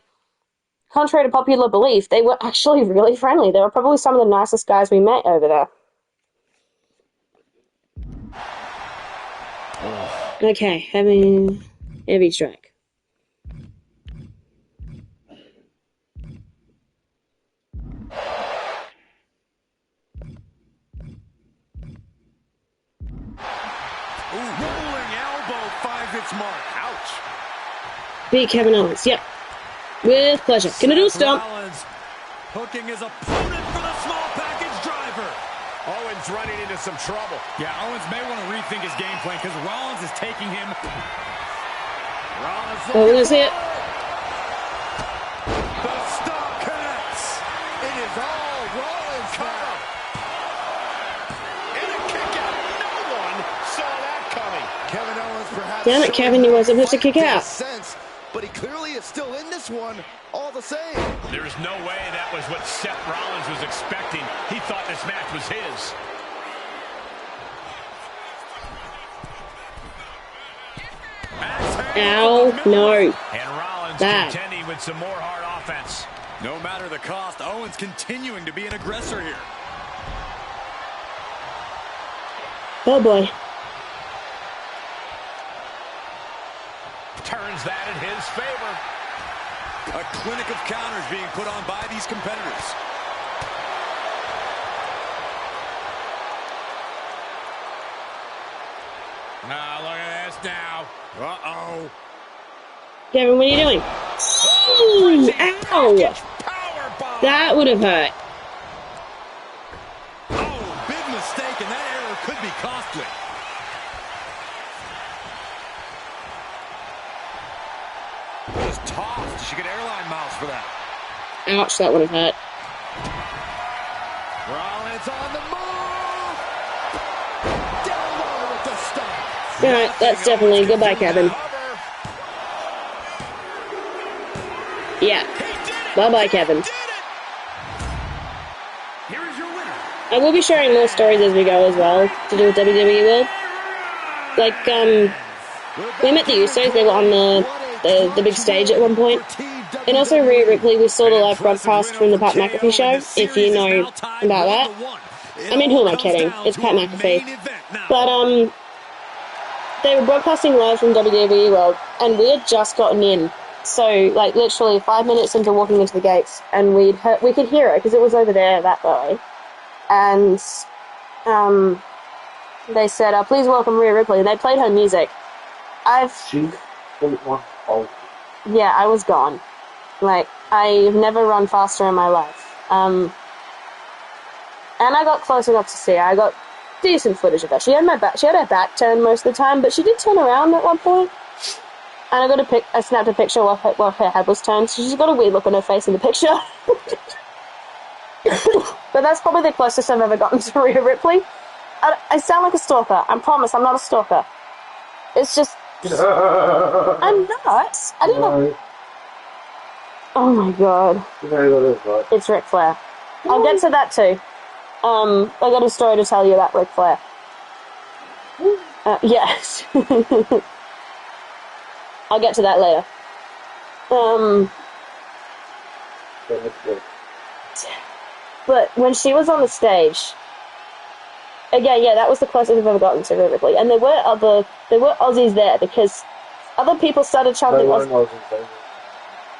contrary to popular belief, they were actually really friendly. They were probably some of the nicest guys we met over there. Okay, heavy strike. Rolling elbow finds its mark. Ouch. Beat Kevin Owens. Yep. With pleasure. Gonna do a stomp. Rollins hooking his opponent for the small package driver. Owens running into some trouble. Yeah, Owens may want to rethink his game plan because Rollins is taking him. Rollins Oh, we're gonna see it. The stomp connects. It is all Rollins now. And a kick out. No one saw that coming. Kevin Owens perhaps. Damn it, Kevin, you weren't supposed to kick out. Sense, but he clearly is still in this one all the same. There's no way that was what Seth Rollins was expecting. He thought this match was his. Ow, no. And Rollins Bad. contending with some more hard offense. No matter the cost, Owens continuing to be an aggressor here. Oh boy. Turns that in his favor. A clinic of counters being put on by these competitors. Now look at this now. Uh-oh. Kevin, what are you doing? Ooh, ow! Powerbomb. That would have hurt. Oh, big mistake, and that error could be costly. Was tossed. She get airline miles for that. Ouch, that would have hurt. Rollins on the move. Down low with the stomp. Alright, that's definitely goodbye, Kevin. Yeah. Bye-bye, Kevin. Here is your winner. I will be sharing more stories as we go as well to do with WWE World. Like, we met the Usos, they were on the big stage at one point. And also Rhea Ripley, we saw the live broadcast from the Pat McAfee show, if you know about that. I mean, who am I kidding? It's Pat McAfee. But, they were broadcasting live from WWE World, and we had just gotten in. So, like, literally 5 minutes into walking into the gates, and we could hear it, because it was over there that way. And, they said, please welcome Rhea Ripley, and they played her music. Yeah, I was gone. Like, I've never run faster in my life. And I got close enough to see her. I got decent footage of her. She had her back turned most of the time, but she did turn around at one point. And I snapped a picture while her head was turned, so she's got a weird look on her face in the picture. But that's probably the closest I've ever gotten to Rhea Ripley. I sound like a stalker. I promise, I'm not a stalker. It's just... I'm not. I didn't know. Oh my god. It's Ric Flair. I'll get to that too. I got a story to tell you about Ric Flair. Yes. I'll get to that later. But when she was on the stage, again, yeah, that was the closest I've ever gotten to Rhea Ripley. And there were Aussies there because other people started chanting Aussie.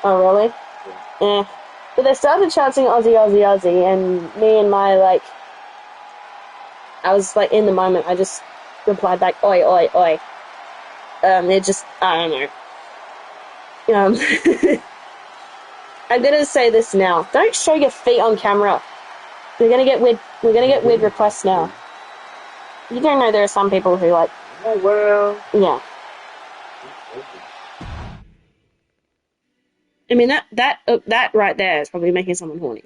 Oh, really? Yeah. But they started chanting Aussie, Aussie, Aussie, and me and my, like, I was, like, in the moment, I just replied back, oi, oi, oi. It just, I don't know. I'm gonna say this now. Don't show your feet on camera. We're gonna get weird requests now. You don't know there are some people who, like... Oh, well... Yeah. I mean, that right there is probably making someone horny.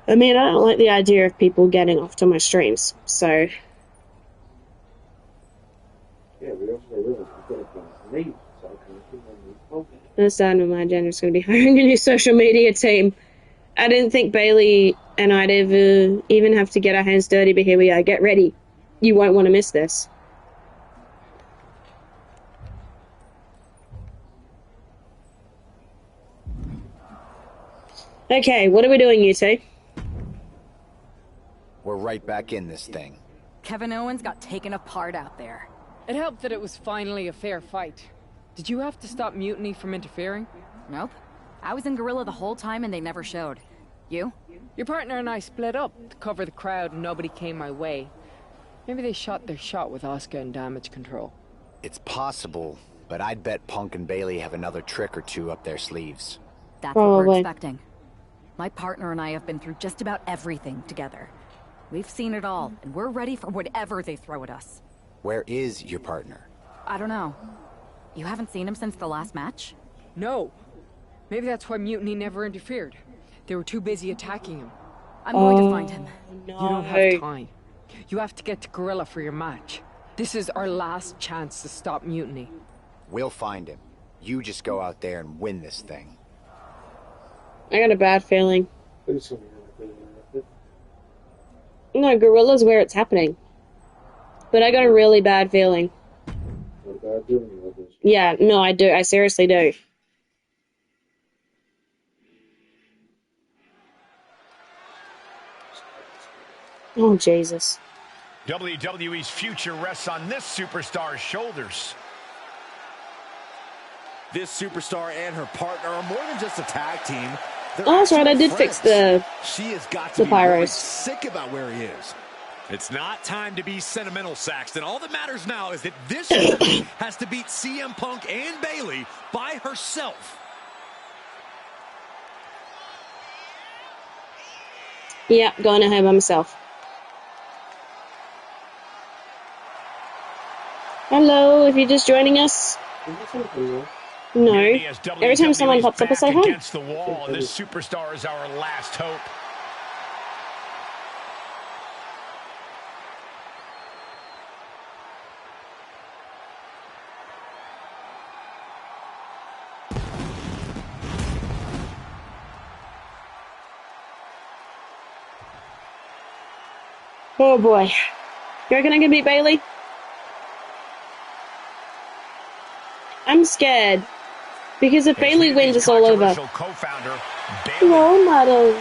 I mean, I don't like the idea of people getting off to my streams, so... Yeah, we also realize we've got to leave, so I can keep on the Understand my agenda is going to be hiring a new social media team. I didn't think Bailey and I'd ever even have to get our hands dirty, but here we are. Get ready. You won't want to miss this. Okay, what are we doing, you two? We're right back in this thing. Kevin Owens got taken apart out there. It helped that it was finally a fair fight. Did you have to stop Mutiny from interfering? Nope. I was in Gorilla the whole time and they never showed. You? Your partner and I split up to cover the crowd and nobody came my way. Maybe they shot their shot with Asuka and Damage Control. It's possible, but I'd bet Punk and Bailey have another trick or two up their sleeves. That's what we're expecting. My partner and I have been through just about everything together. We've seen it all, and we're ready for whatever they throw at us. Where is your partner? I don't know. You haven't seen him since the last match? No. Maybe that's why Mutiny never interfered. They were too busy attacking him. I'm going to find him. No. You don't have time. You have to get to Gorilla for your match. This is our last chance to stop Mutiny. We'll find him. You just go out there and win this thing. I got a bad feeling. No, Gorilla's where it's happening. But I got a really bad feeling. Yeah, no, I do. I seriously do. Oh, Jesus. WWE's future rests on this superstar's shoulders. This superstar and her partner are more than just a tag team. They're Oh, that's right. I did friends. fix the She has got to be pyros. really sick about where he is. It's not time to be sentimental, Saxton. All that matters now is that this woman has to beat CM Punk and Bailey by herself. Yeah, going ahead by myself. Hello, if you're just joining us. No. Every time someone pops up, I say hi. Against the wall, and this superstar is our last hope. Oh boy. You reckon I can beat Bailey? I'm scared. Because if Bailey wins, it's all over. Role model.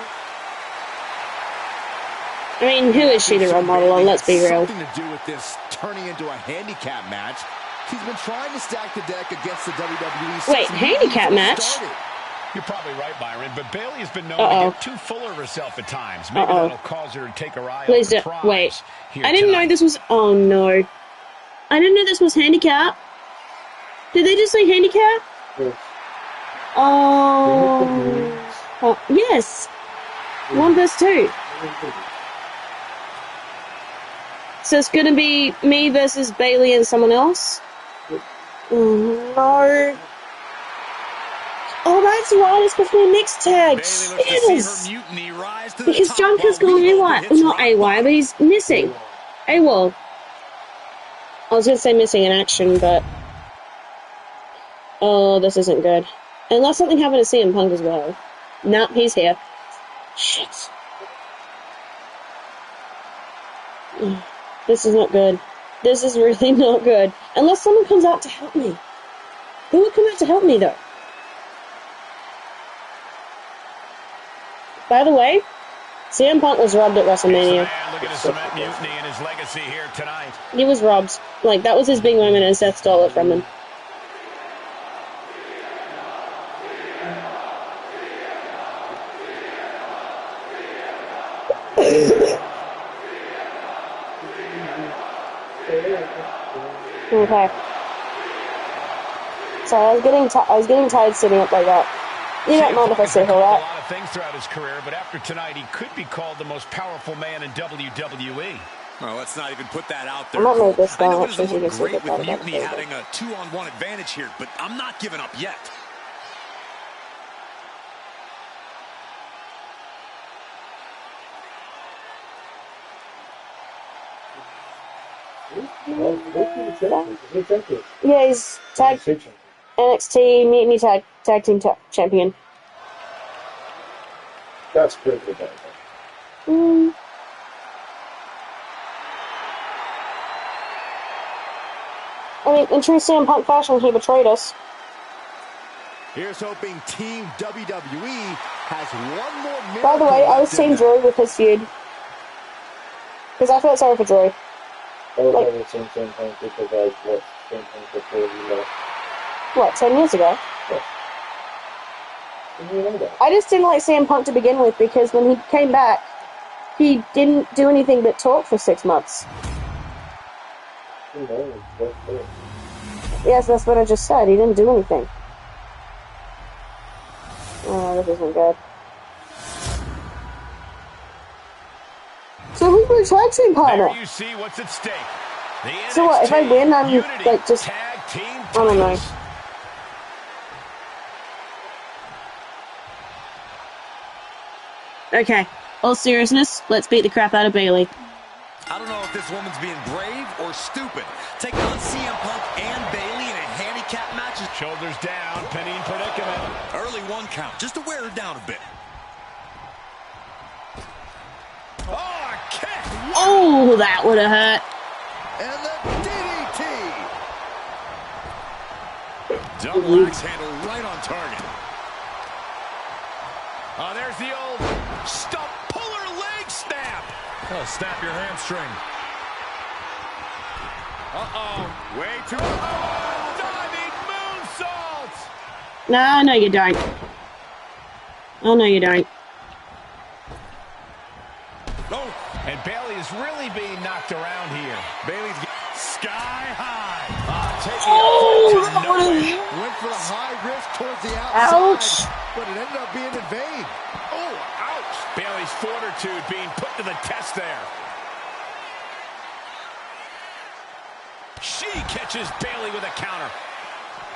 I mean, who is she the role model? Let's be real. Something to do with this turning into a handicap match. She's been trying to stack the deck against the WWE. Wait, handicap match? You're probably right, Byron, but Bailey has been known to get too full of herself at times. Maybe that'll cause her to take her eye off the prize. Wait, I didn't know this was... Oh, no. I didn't know this was handicap. Did they just say handicap? Yes. Oh, yes. 1 vs. 2. So it's going to be me versus Bailey and someone else? Oh, no. Oh, that's right. It's between mixed tags. Yes. Because Junker's gone AWOL. Well, not AWOL, but he's missing. AWOL. I was going to say missing in action, but... Oh, this isn't good. Unless something happened to CM Punk as well. Nope, he's here. Shit. This is not good. This is really not good. Unless someone comes out to help me. Who would come out to help me, though? By the way, CM Punk was robbed at WrestleMania. Looking to cement Mutiny and his legacy here tonight. He was robbed. Like, that was his big moment, and Seth stole it from him. Okay. So I was getting tired sitting up like that. You don't mind if I sit here, right? A lot of things throughout his career, but after tonight, he could be called the most powerful man in WWE. Well, let's not even put that out there. I might move this I down, know it actually, doesn't so you look can great see with the Mutiny better. having a 2-on-1 advantage here, but I'm not giving up yet. Yeah, he's tag NXT Mutiny tag team champion. That's pretty good, though. I mean, in true CM Punk fashion, he betrayed us. Here's hoping Team WWE has one more miracle. By the way, I was Team Drew with his feud. Because I felt sorry for Drew. Like, because I watched CM Punk before you left. What, 10 years ago? Yeah. Didn't you know that? I just didn't like CM Punk to begin with because when he came back, he didn't do anything but talk for 6 months. Yes, that's what I just said. He didn't do anything. Oh, this isn't good. So who's my tag team partner? There you see what's at stake. So what, if I win, I'm like just... Tag team I don't know. Okay, all seriousness, let's beat the crap out of Bayley. I don't know if this woman's being brave or stupid. Taking on CM Punk and Bayley in a handicap match. Shoulders down, pinning predicament. Early 1 count, just to wear her down a bit. Oh, a kick! Oh, that would have hurt. And the DDT! Double axe handle right on target. Oh, there's the old stump puller leg snap. Oh, snap your hamstring. Uh-oh. Way too... Oh, diving moonsault! No, you don't. Oh, no, you don't. Oh, and Bayley is really being knocked around here. Bayley's sky high. Taking a that would've... Went for the high risk towards the Ouch. outside, but it ended up being in vain. Oh, ouch. Bayley's fortitude being put to the test there. She catches Bayley with a counter.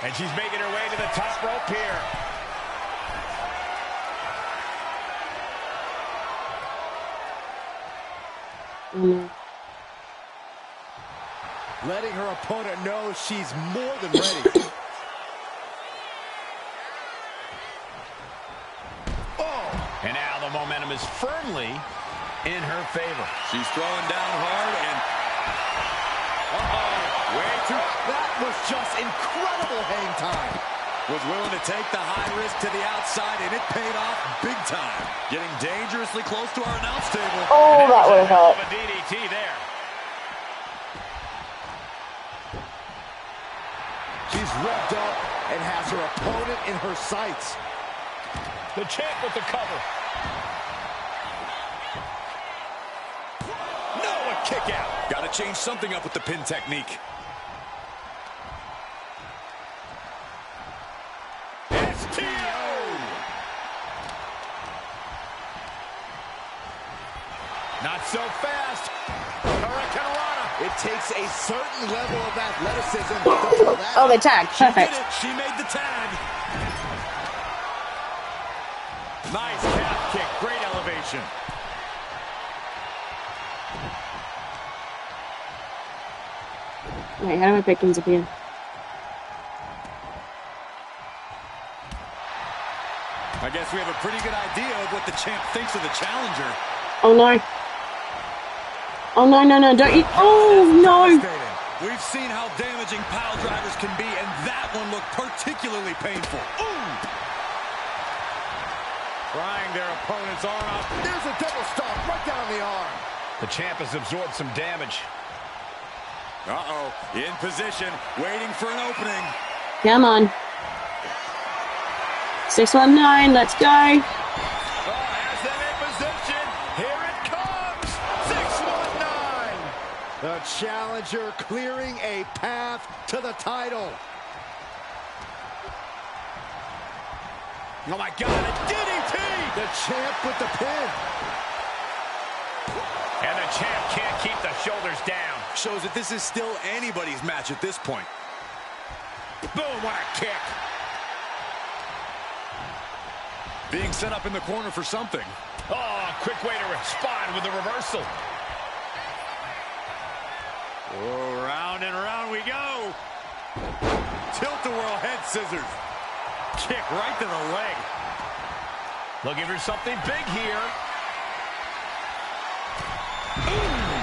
And she's making her way to the top rope here. Letting her opponent know she's more than ready. Oh, and now the momentum is firmly in her favor. She's throwing down hard and... Way too... That was just incredible hang time. Was willing to take the high risk to the outside, and it paid off big time. Getting dangerously close to our announce table. Oh, that would have hurt. A DDT there. She's revved up and has her opponent in her sights. The champ with the cover. No, a kick out. Got to change something up with the pin technique. Not so fast. Hurricane Rana. It takes a certain level of athleticism to pull that. Oh, they tagged. Perfect. She made the tag. Nice calf kick. Great elevation. Wait, how do I pick things up here? I guess we have a pretty good idea of what the champ thinks of the challenger. Oh, no. Oh, no, don't you... Oh, no! We've seen how damaging pile drivers can be, and that one looked particularly painful. Ooh! Prying their opponent's arm out. There's a double stomp right down the arm. The champ has absorbed some damage. Uh-oh, in position, waiting for an opening. Come on. 619, let's go. Oh, has them in position. Here it comes. 619. The challenger clearing a path to the title. Oh, my God, a DDT. The champ with the pin. And the champ can't keep the shoulders down. Shows that this is still anybody's match at this point. Boom, what a kick. Being set up in the corner for something. Oh, quick way to respond with the reversal. Oh, round and round we go. Tilt-a-whirl head scissors. Kick right to the leg. Looking for something big here.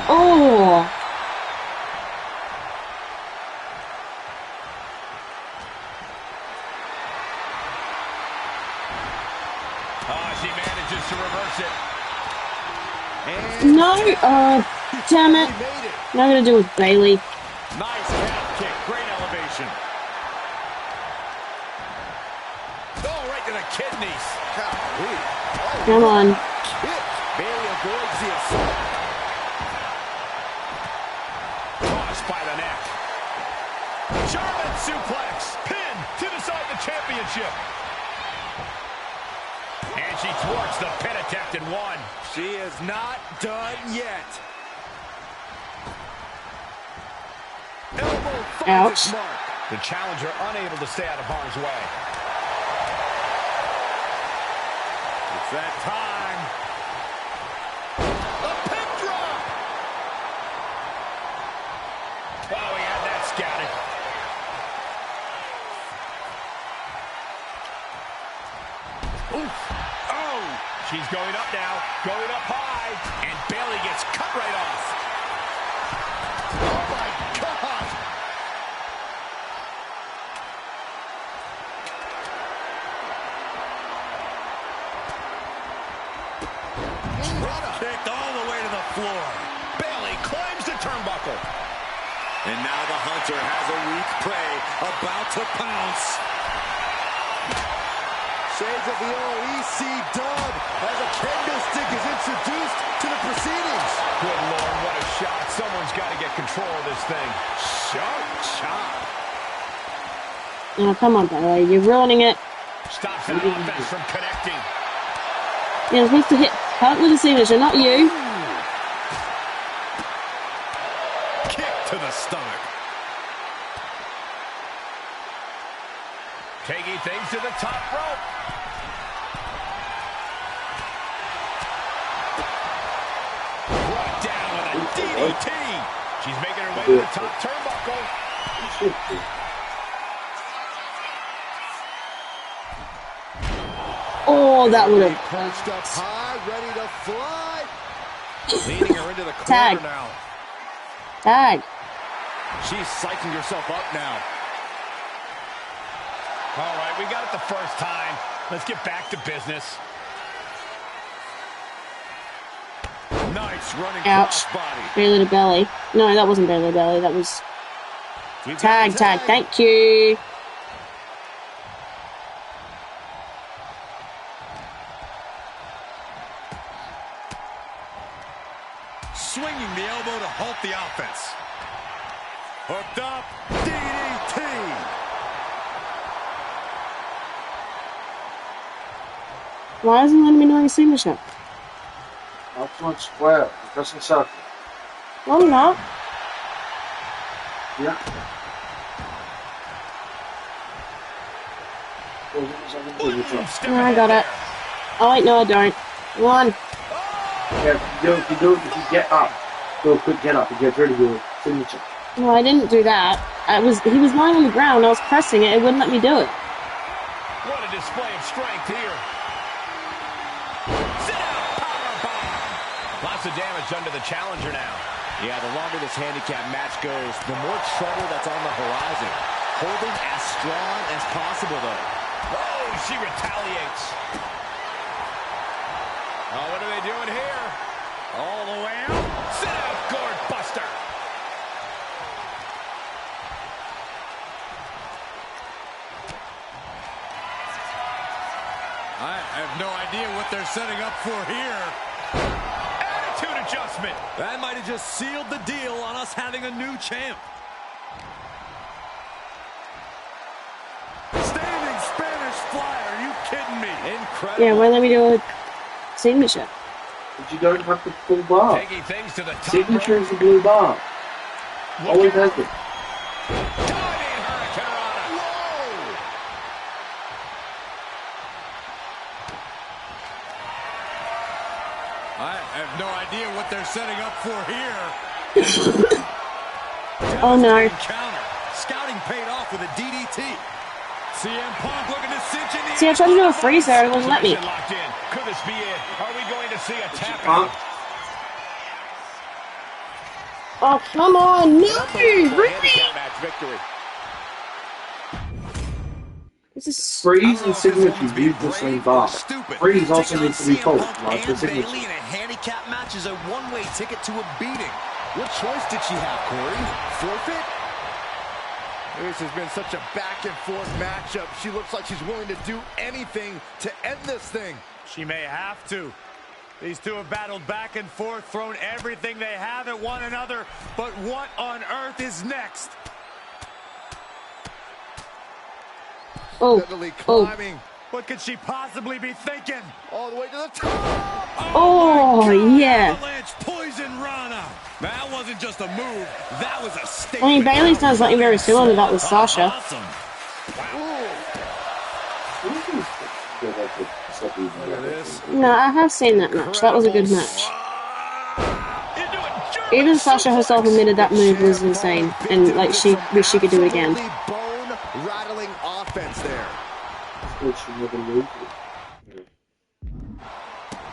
Oh. Oh, she manages to reverse it. And No. Oh, damn it. Not gonna do with Bailey. Nice calf kick. Great elevation. Oh, right to the kidneys. golly. Come on. Kick. Bailey avoids the assault. Tossed by the neck. German suplex. Pin to decide the championship. And she thwarts the pin attempt and one. She is not done yet. Elbow finds its Ouch. mark. The challenger unable to stay out of harm's way. It's that time. The pin drop. Oh, he had that scouted. Oof. Oh, she's going up now. Going up high. And Bailey gets cut right off. Oh, my God. Drop kicked all the way to the floor. Bailey climbs the turnbuckle. And now the hunter has a weak prey about to pounce. Shades of the OEC dub as a candlestick is introduced to the proceedings. Good Lord, what a shot. Someone's got to get control of this thing. Sharp chop. Oh, come on, Bailey. You're ruining it. Stops that offense from connecting. You're supposed to hit Hunt with a signature, not you. Kick to the stomach. Taking things to the top rope. Brought down with a DDT. She's making her way to the top turnbuckle. Oh, that would have. Perched up high, ready to fly. Leading her into the corner Tag. now. Tag. She's psyching herself up now. All right, we got it the first time. Let's get back to business. Nice running Ouch. crossbody. Bailey to belly. No, that wasn't Bailey to belly. That was We've got tag, a tag. Thank you. Swinging the elbow to halt the offense. Hooked up. DDT. Why isn't it letting me know your signature? Outside square. Pressing circle. No, I'm not. Yeah. No, I got it. Oh, wait, no, I don't. One. Yeah, if you get up, do a quick get up and get rid of your signature. No, I didn't do that. He was lying on the ground. I was pressing it. It wouldn't let me do it. What a display of strength here. Sit out, powerbomb. Lots of damage done to the challenger now. Yeah, the longer this handicap match goes, the more trouble that's on the horizon. Holding as strong as possible, though. Oh, she retaliates. Oh, what are they doing here? All the way out. Sit out, gourd buster. I have no idea what they're setting up for here. Attitude adjustment. That might have just sealed the deal on us having a new champ. Standing Spanish fly, are you kidding me? Incredible. Yeah, why let me do a signature? But you don't have the full bar. Taking things to the top Signature rope. is the blue bar. Always has been. Diving Hurricanrana. Whoa! I have no idea what they're setting up for here. Oh, no. Counter. Scouting paid off with a DDT. CM Punk looking to cinch in the See, I tried to do a freeze there and it wouldn't let me. Locked in. Could this be it? Are we going to see a tap Huh? out? Oh, come on. No, Unbelievable really? handicap match victory. This is... Freeze I don't know and if this Signature woman's being use the same brave or bar. stupid. Freeze also Taking on needs to be CM pulled, Punk like the and Signature. Bayley in a handicap match is a one-way ticket to a beating. What choice did she have, Corey? Forfeit? This has been such a back-and-forth matchup. She looks like she's willing to do anything to end this thing. She may have to. These two have battled back and forth, thrown everything they have at one another, but what on earth is next? Oh, Steadily oh, climbing What could she possibly be thinking? all the way to the top. oh, yeah. Avalanche poison Rana. That wasn't just a move. That was a I statement. mean, Bailey's done something very similar to that with Sasha. Awesome. Look at this. No, I have seen that match. That was a good match. Even Sasha herself admitted that move was insane, and like she wished she could do it again. Bone-rattling offense there.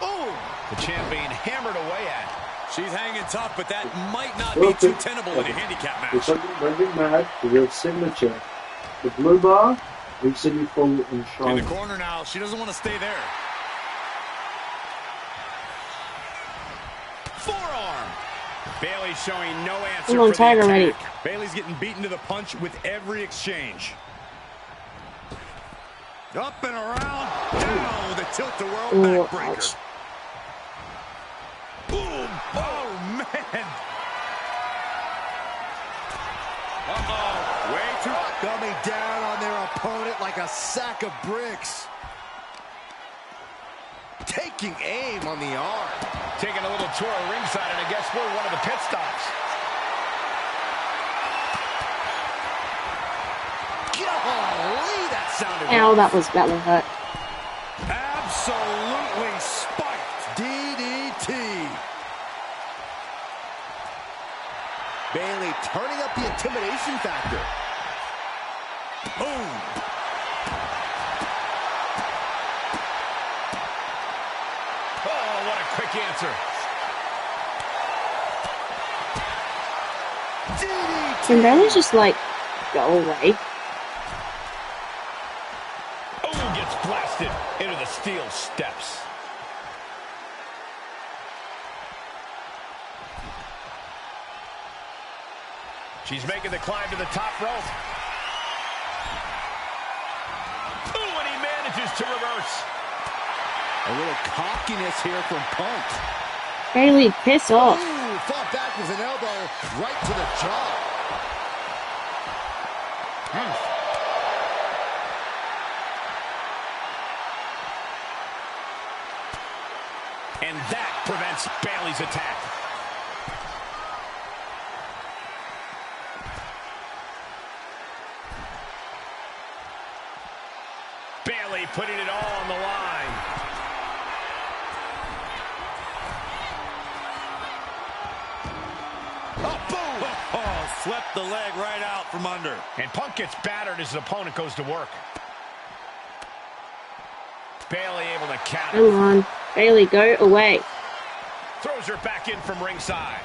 Oh, The champion hammered away at it. She's hanging tough, but that might not be too tenable in a handicap match. Don't get mad. The Signature. The blue bar needs to be full and In strong. the corner now. She doesn't want to stay there. Forearm. Bailey showing no answer Come on, for the tag attack. already. Bailey's getting beaten to the punch with every exchange. Up and around. Down with a tilt-a-whirl Oh, backbreaker. ouch. Boom. Oh, man. Uh-oh. Way too... Coming down on their opponent like a sack of bricks. Taking aim on the arm. Taking a little tour of ringside, and I guess we're one of the pit stops. Golly, that sounded Ow, that was hurt. Absolutely spiked. DDT. Bailey turning up the intimidation factor. Boom. Oh, what a quick answer. DDT. Can Bailey just like go away? Oh, gets blasted into the steel steps. She's making the climb to the top rope. Ooh, and he manages to reverse. A little cockiness here from Punk. Bailey, piss off. Ooh, fought back with an elbow right to the jaw. And that prevents Bailey's attack. Bailey putting it all on the line. Oh, boom! Oh, swept the leg right out from under. And Punk gets battered as his opponent goes to work. Bailey able to counter. Come on. Bailey, go away. Throws her back in from ringside.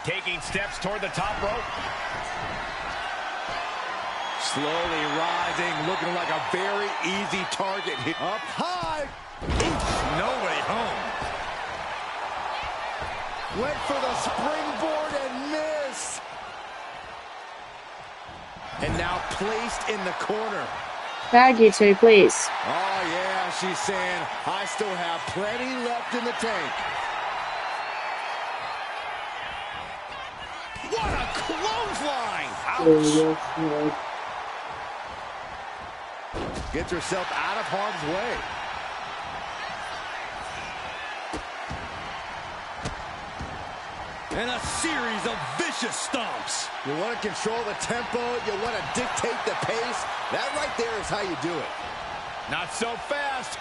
Taking steps toward the top rope. Slowly rising, looking like a very easy target. Up high. Nobody home. Went for the springboard and missed. And now placed in the corner. Tag you two, please. Oh, yeah, she's saying, I still have plenty left in the tank. What a clothesline! Ouch. Gets herself out of harm's way. And a series of vicious stomps. You want to control the tempo, you want to dictate the pace. That right there is how you do it. Not so fast.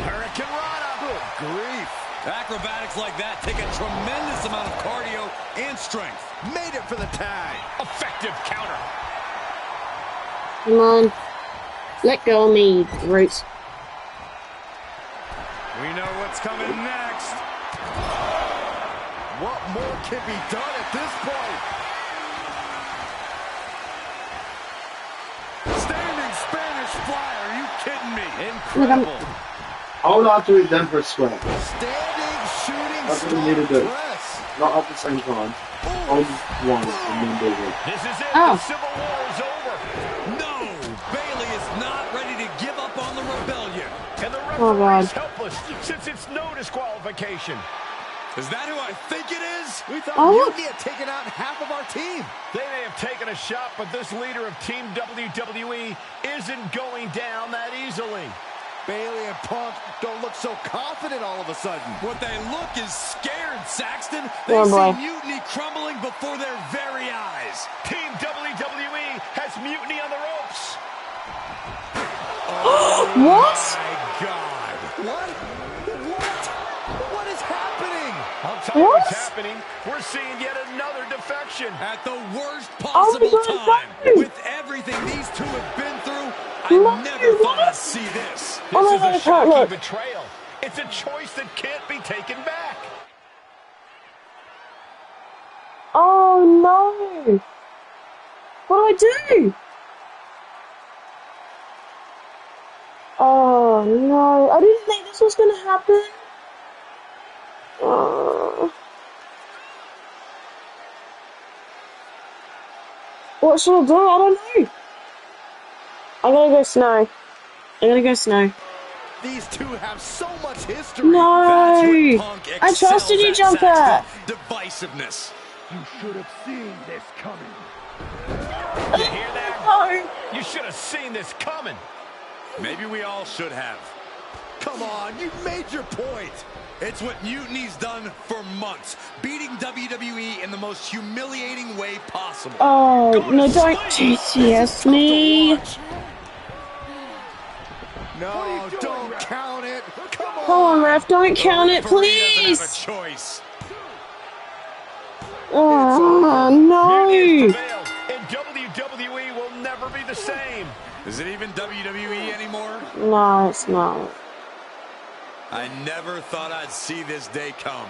Hurricane Rana. Good grief. Acrobatics like that take a tremendous amount of cardio and strength. Made it for the tag. Effective counter. Come on. Let go of me, Roots. We know what's coming next. What more can be done at this point? Standing Spanish fly. Are you kidding me? Incredible. Hold on to it then for a square. Standing shooting That's what we need to do. press. Not at the same time. Hold one and then do it. This is it. Oh. The Civil War is over. No, Bailey is not ready to give up on the rebellion. And the Oh, referee is God. helpless since it's no disqualification. Is that who I think it is? We thought Oh. Mutiny had taken out half of our team. They may have taken a shot, but this leader of Team WWE isn't going down that easily. Bailey and Punk don't look so confident all of a sudden. What they look is scared, Saxton. They Oh, see boy. Mutiny crumbling before their very eyes. Team WWE has Mutiny on the ropes. What? My God. What? What is happening? I'll tell you What? what's happening. We're seeing yet another defection. At the worst Oh, possible my God, time. no. With everything these two have been through, No, I never thought what? I'd see this. Oh my This God, I is a can't shocking look. betrayal. It's a choice that can't be taken back. Oh no! What do I do? Oh no! I didn't think this was gonna happen. What should I do? I don't know. I'm gonna go snow. I'm gonna go snow. These two have so much history. No! That's where Punk I excels trusted you, at, Jumper. Saxton. Divisiveness. You should have seen this coming. You hear that? No! You should have seen this coming. Maybe we all should have. Come on, you made your point. It's what Mutiny's done for months, beating WWE in the most humiliating way possible. Oh Go to no! Don't sleep. GTS me! No, don't count it. Come on. Come on, ref! Don't count it, Referee doesn't have a please! choice. Oh Mutiny has no! prevailed, and WWE will never be the same. Is it even WWE anymore? No, it's not. I never thought I'd see this day come.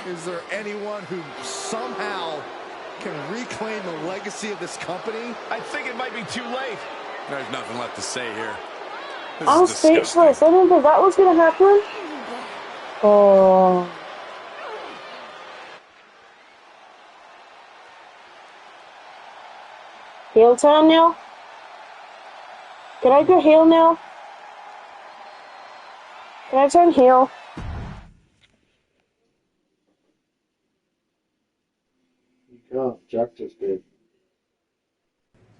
Is there anyone who somehow can reclaim the legacy of this company? I think it might be too late. There's nothing left to say here. This I'm is disgusting. speechless. I didn't think that was gonna happen. Oh. Heel turn now? Can I go heel now? Can I turn heel? You can't. Jack just did.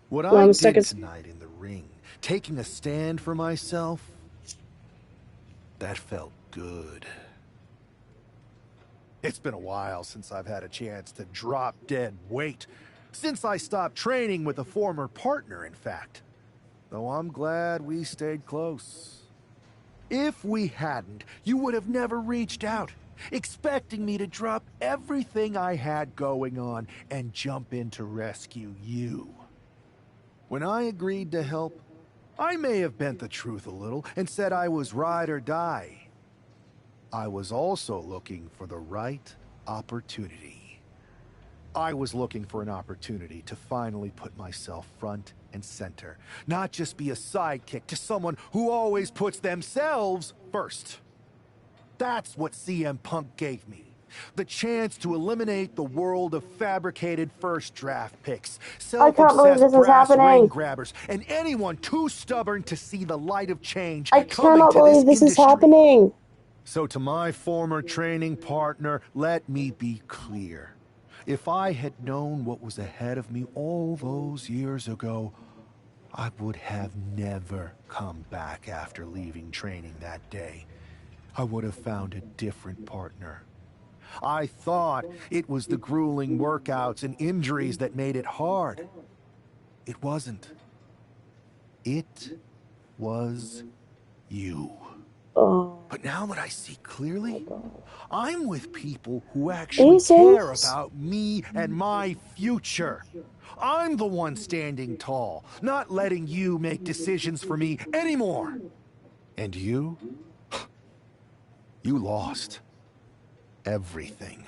What Well, I I'm did stuck in- tonight in the ring, taking a stand for myself, that felt good. It's been a while since I've had a chance to drop dead weight. Since I stopped training with a former partner, in fact. Though I'm glad we stayed close. If we hadn't, you would have never reached out, expecting me to drop everything I had going on and jump in to rescue you. When I agreed to help, I may have bent the truth a little and said I was ride or die. I was also looking for the right opportunity. I was looking for an opportunity to finally put myself front and center, not just be a sidekick to someone who always puts themselves first. That's what CM Punk gave me. The chance to eliminate the world of fabricated first draft picks, I can't believe self-obsessed this is brass ring happening. grabbers, and anyone too stubborn to see the light of change I coming cannot to believe this is industry. happening. So to my former training partner, let me be clear. If I had known what was ahead of me all those years ago, I would have never come back after leaving training that day. I would have found a different partner. I thought it was the grueling workouts and injuries that made it hard. It wasn't. It was you. Oh. But now that I see clearly, I'm with people who actually care Jesus. about me and my future. I'm the one standing tall, not letting you make decisions for me anymore. And you? You lost everything.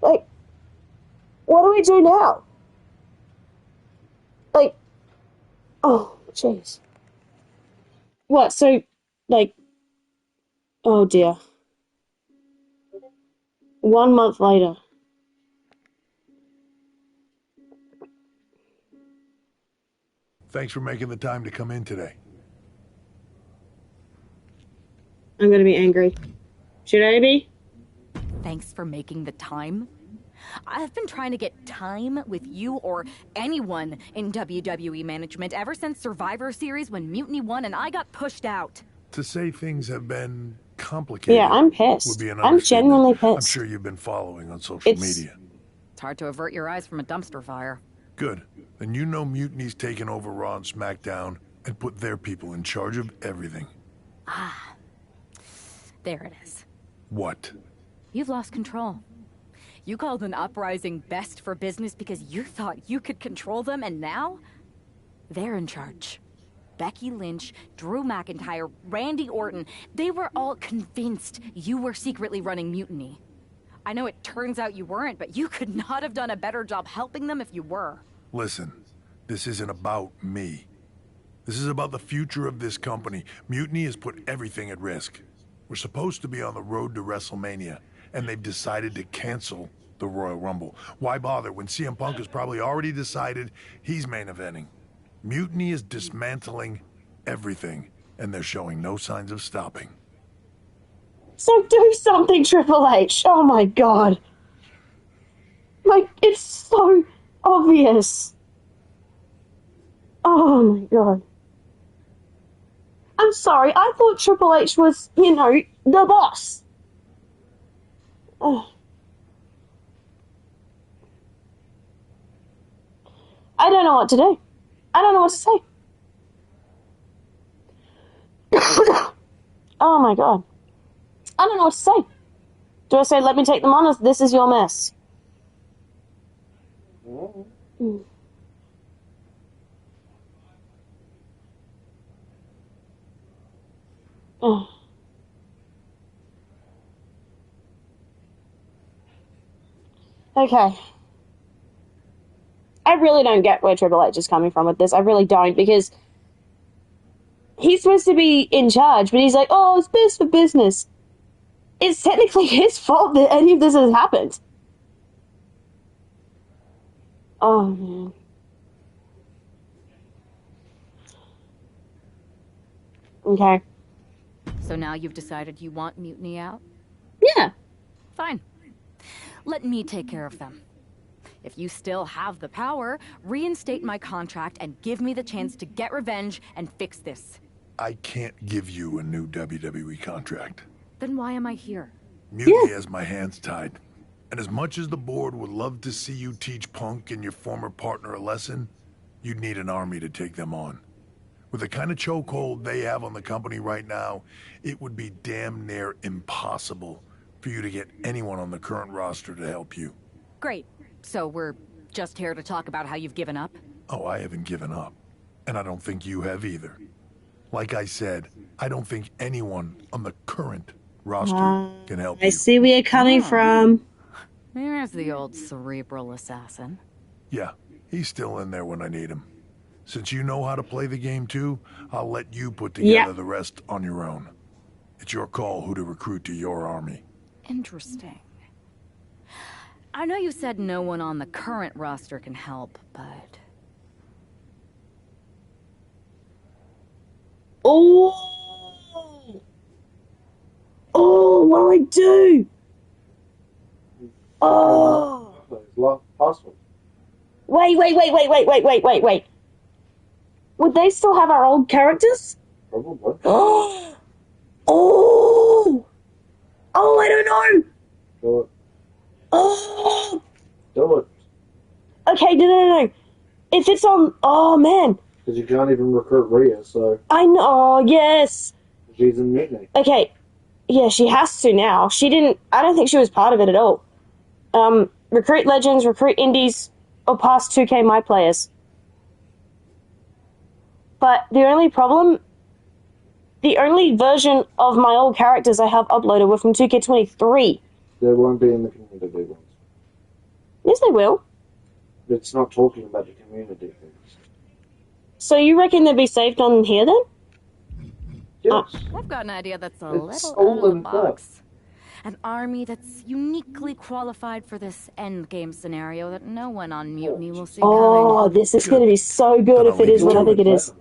Like, what do we do now? Like, oh, jeez. What, so, like, oh dear. 1 month later. Thanks for making the time to come in today. I'm gonna be angry. Should I be? Thanks for making the time. I've been trying to get time with you or anyone in WWE management ever since Survivor Series when Mutiny won and I got pushed out. To say things have been complicated Yeah, I'm would pissed. be an I'm understatement. genuinely I'm pissed. sure you've been following on social media. It's hard to avert your eyes from a dumpster fire. Good. Then you know Mutiny's taken over Raw and SmackDown and put their people in charge of everything. Ah. There it is. What? You've lost control. You called an uprising best for business because you thought you could control them, and now they're in charge. Becky Lynch, Drew McIntyre, Randy Orton, they were all convinced you were secretly running Mutiny. I know it turns out you weren't, but you could not have done a better job helping them if you were. Listen, this isn't about me. This is about the future of this company. Mutiny has put everything at risk. We're supposed to be on the road to Wrestlemania, and they've decided to cancel the Royal Rumble. Why bother when CM Punk has probably already decided he's main eventing? Mutiny is dismantling everything, and they're showing no signs of stopping. So do something, Triple H. Oh my god. Like, it's so obvious. Oh my god. I'm sorry, I thought Triple H was, you know, the boss. Oh. I don't know what to do. I don't know what to say. Oh my god. I don't know what to say. Do I say, let me take them on, or this is your mess? Mm. Oh. Okay. I really don't get where Triple H is coming from with this. I really don't, because he's supposed to be in charge, but he's like, oh, it's best for business. It's technically his fault that any of this has happened. Oh, man. Okay. So now you've decided you want Mutiny out? Yeah. Fine. Let me take care of them. If you still have the power, reinstate my contract and give me the chance to get revenge and fix this. I can't give you a new WWE contract. Then why am I here? Mutiny has my hands tied. And as much as the board would love to see you teach Punk and your former partner a lesson, you'd need an army to take them on. With the kind of chokehold they have on the company right now, it would be damn near impossible for you to get anyone on the current roster to help you. Great. So we're just here to talk about how you've given up? Oh, I haven't given up. And I don't think you have either. Like I said, I don't think anyone on the current roster can help you. I see where you're coming from. There's the old cerebral assassin. Yeah, he's still in there when I need him. Since you know how to play the game too, I'll let you put together the rest on your own. It's your call who to recruit to your army. Interesting. I know you said no one on the current roster can help, but... Oh! Oh, what do I do? Oh! Wait. Would they still have our old characters? Probably. Oh! Oh! Oh, I don't know! Do it. Oh! Do it. Okay, no. If it's on... Oh, man. Because you can't even recruit Rhea, so... I know, oh, yes. She's in Mutiny. Okay. Yeah, she has to now. She didn't... I don't think she was part of it at all. Recruit legends, recruit indies, or past 2K My players. But the only problem, the only version of my old characters I have uploaded were from 2K23. They won't be in the community ones. Yes, they will. It's not talking about the community things. So you reckon they'd be saved on here then? Yes. I've got an idea that's a It's little all out of the in box. An army that's uniquely qualified for this endgame scenario that no one on Mutiny will see Oh, coming. this is going to be so good if it is what I think it is.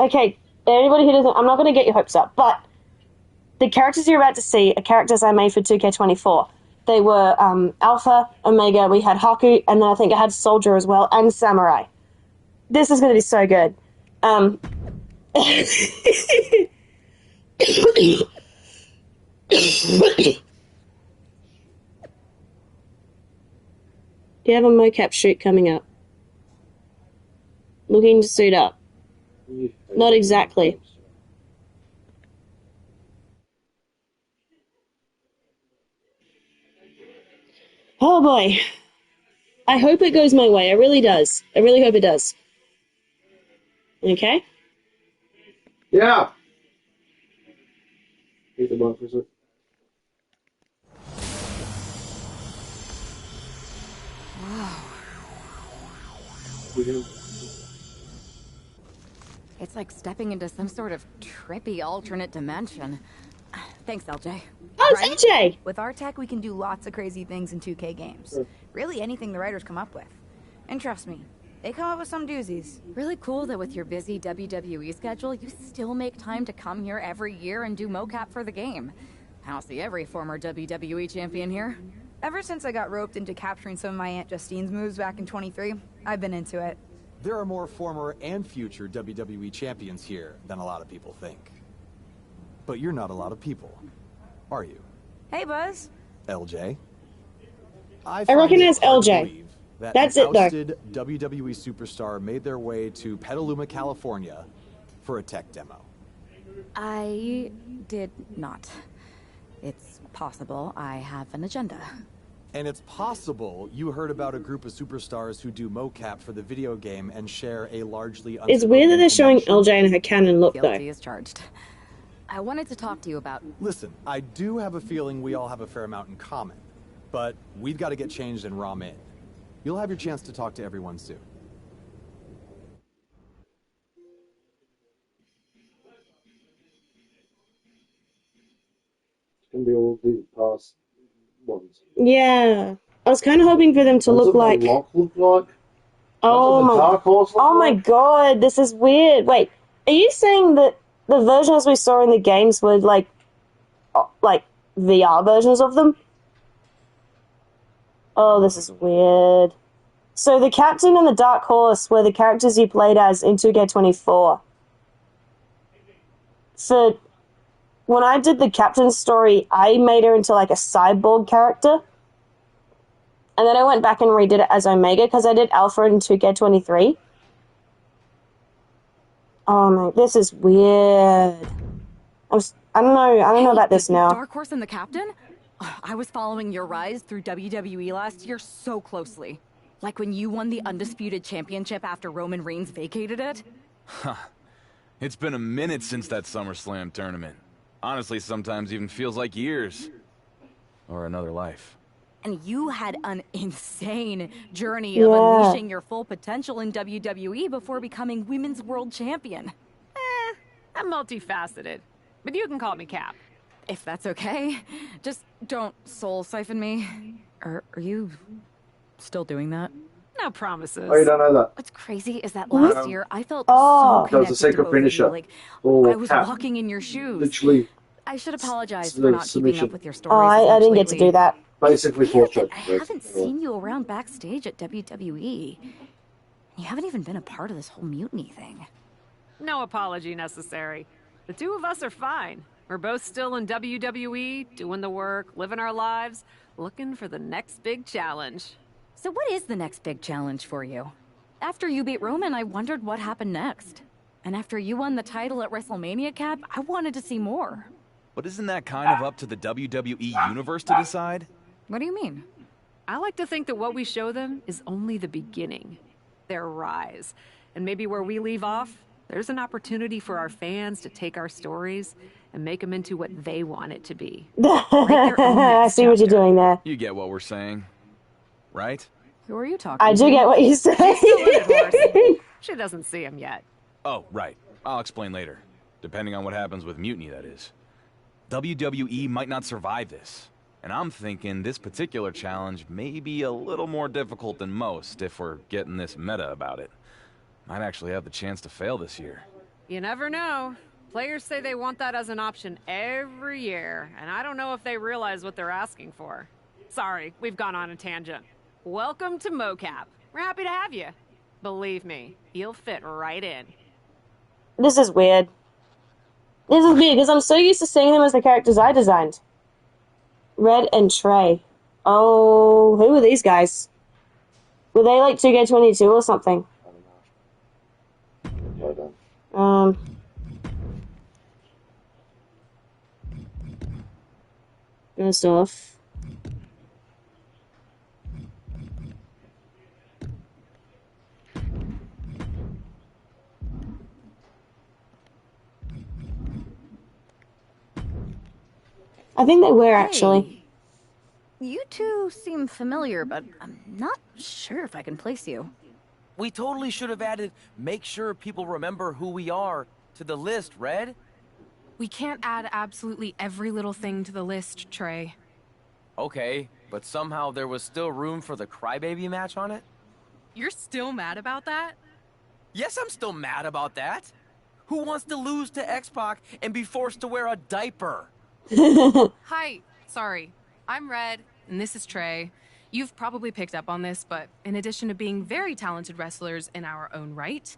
Okay, anybody who doesn't, I'm not going to get your hopes up, but the characters you're about to see are characters I made for 2K24. They were Alpha, Omega, we had Haku, and then I think I had Soldier as well, and Samurai. This is going to be so good. Do you have a mocap shoot coming up? Looking to suit up. Not exactly. Oh boy. I hope it goes my way. It really does. I really hope it does. Okay? Yeah. Hit the button for a sec. It's like stepping into some sort of trippy alternate dimension. Thanks, LJ. Oh, it's LJ! With our tech, we can do lots of crazy things in 2K games. Really anything the writers come up with. And trust me, they come up with some doozies. Really cool that with your busy WWE schedule, you still make time to come here every year and do mocap for the game. I don't see every former WWE champion here. Ever since I got roped into capturing some of my Aunt Justine's moves back in 23, I've been into it. There are more former and future WWE champions here than a lot of people think. But you're not a lot of people, are you? Hey, Buzz. LJ? I recognize LJ. That's it, though. Ousted WWE superstar made their way to Petaluma, California for a tech demo. I did not. It's possible I have an agenda. And it's possible you heard about a group of superstars who do mocap for the video game and share a largely It's weird that they're showing LJ in her canon look, though. Guilty as charged. I wanted to talk to you about... Listen, I do have a feeling we all have a fair amount in common, but we've got to get changed and ROM in. You'll have your chance to talk to everyone soon. It's going to be all the past ones. Yeah. I was kind of hoping for them to look like... Lock look like? Oh my... Dark Horse look oh my like? god, this is weird. Wait, are you saying that the versions we saw in the games were like VR versions of them? Oh, this is weird. So the Captain and the Dark Horse were the characters you played as in 2K24. So when I did the Captain's story, I made her into like a cyborg character. And then I went back and redid it as Omega because I did Alpha in 2K23. Oh my, this is weird. I don't know about this now. Dark Horse and the Captain? I was following your rise through WWE last year so closely. Like when you won the Undisputed Championship after Roman Reigns vacated it. Huh. It's been a minute since that SummerSlam tournament. Honestly, sometimes even feels like years. Or another life. And you had an insane journey of unleashing your full potential in WWE before becoming Women's World Champion. I'm multifaceted, but you can call me Cap. If that's okay. Just don't soul siphon me. Are you still doing that? No promises. Oh, you don't know that? What's crazy is that last year I felt so that connected was a secret to both of you. finisher. Like For I was Cap. walking in your shoes. Literally. I should apologize for not keeping submission. up with your stories. Oh, I didn't get to do that. Basically, Weird four that I haven't seen you around backstage at WWE. You haven't even been a part of this whole mutiny thing. No apology necessary. The two of us are fine. We're both still in WWE, doing the work, living our lives, looking for the next big challenge. So what is the next big challenge for you? After you beat Roman, I wondered what happened next. And after you won the title at Wrestlemania, Cap, I wanted to see more. But isn't that kind of up to the WWE Universe to decide? What do you mean? I like to think that what we show them is only the beginning, their rise. And maybe where we leave off, there's an opportunity for our fans to take our stories and make them into what they want it to be. I see what you're doing there. You get what we're saying, right? Who are you talking I to? do get what you're saying. She's still in it, Horace. She doesn't see him yet. Oh, right. I'll explain later. Depending on what happens with Mutiny, that is. WWE might not survive this. And I'm thinking this particular challenge may be a little more difficult than most if we're getting this meta about it. Might actually have the chance to fail this year. You never know. Players say they want that as an option every year, and I don't know if they realize what they're asking for. Sorry, we've gone on a tangent. Welcome to MoCap. We're happy to have you. Believe me, you'll fit right in. This is weird. This is weird because I'm so used to seeing them as the characters I designed. Red and Trey. Oh, who are these guys? Were they like 2K22 or something? First off. I think they were, actually. You two seem familiar, but I'm not sure if I can place you. We totally should have added make sure people remember who we are to the list, Red. We can't add absolutely every little thing to the list, Trey. Okay, but somehow there was still room for the Crybaby match on it? You're still mad about that? Yes, I'm still mad about that. Who wants to lose to X-Pac and be forced to wear a diaper? Hi, sorry. I'm Red, and this is Trey. You've probably picked up on this, but in addition to being very talented wrestlers in our own right,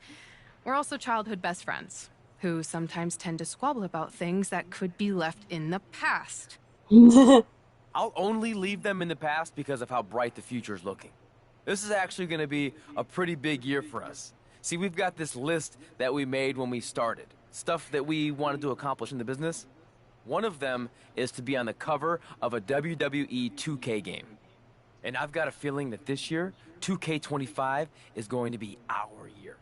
we're also childhood best friends, who sometimes tend to squabble about things that could be left in the past. I'll only leave them in the past because of how bright the future's looking. This is actually going to be a pretty big year for us. See, we've got this list that we made when we started. Stuff that we wanted to accomplish in the business. One of them is to be on the cover of a WWE 2K game. And I've got a feeling that this year, 2K25 is going to be our year.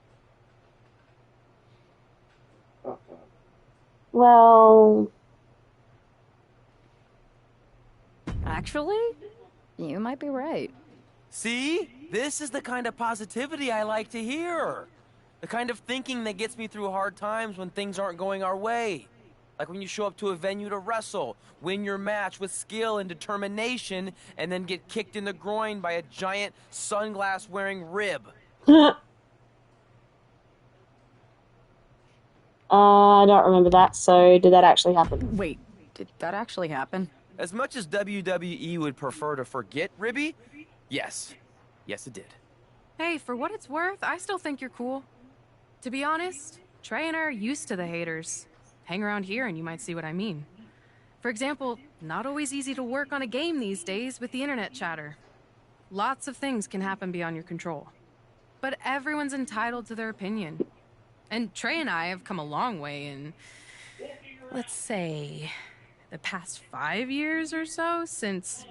Well... Actually, you might be right. See? This is the kind of positivity I like to hear. The kind of thinking that gets me through hard times when things aren't going our way. Like when you show up to a venue to wrestle, win your match with skill and determination, and then get kicked in the groin by a giant sunglass-wearing rib. I don't remember that, so did that actually happen? Wait, did that actually happen? As much as WWE would prefer to forget Ribby, yes. Yes, it did. Hey, for what it's worth, I still think you're cool. To be honest, Trey and I are used to the haters. Hang around here and you might see what I mean. For example, not always easy to work on a game these days with the internet chatter. Lots of things can happen beyond your control. But everyone's entitled to their opinion. And Trey and I have come a long way in, let's say, the past 5 years or so since,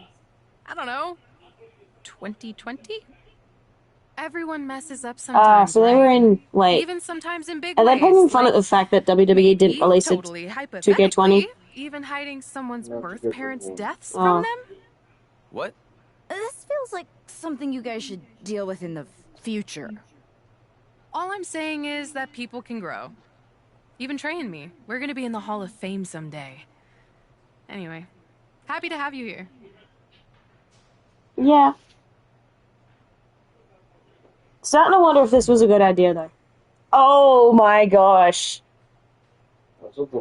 I don't know, 2020? Everyone messes up sometimes. So they were in, wait. Even sometimes in big Are they ways, poking fun like at the fact that WWE didn't release totally it hypothetically, 2K20? even hiding someone's birth parents' deaths Oh. from them? What? This feels like something you guys should deal with in the future. All I'm saying is that people can grow. Even Trey and me. We're gonna be in the Hall of Fame someday. Anyway, happy to have you here. Yeah. Starting to wonder if this was a good idea, though. Oh my gosh.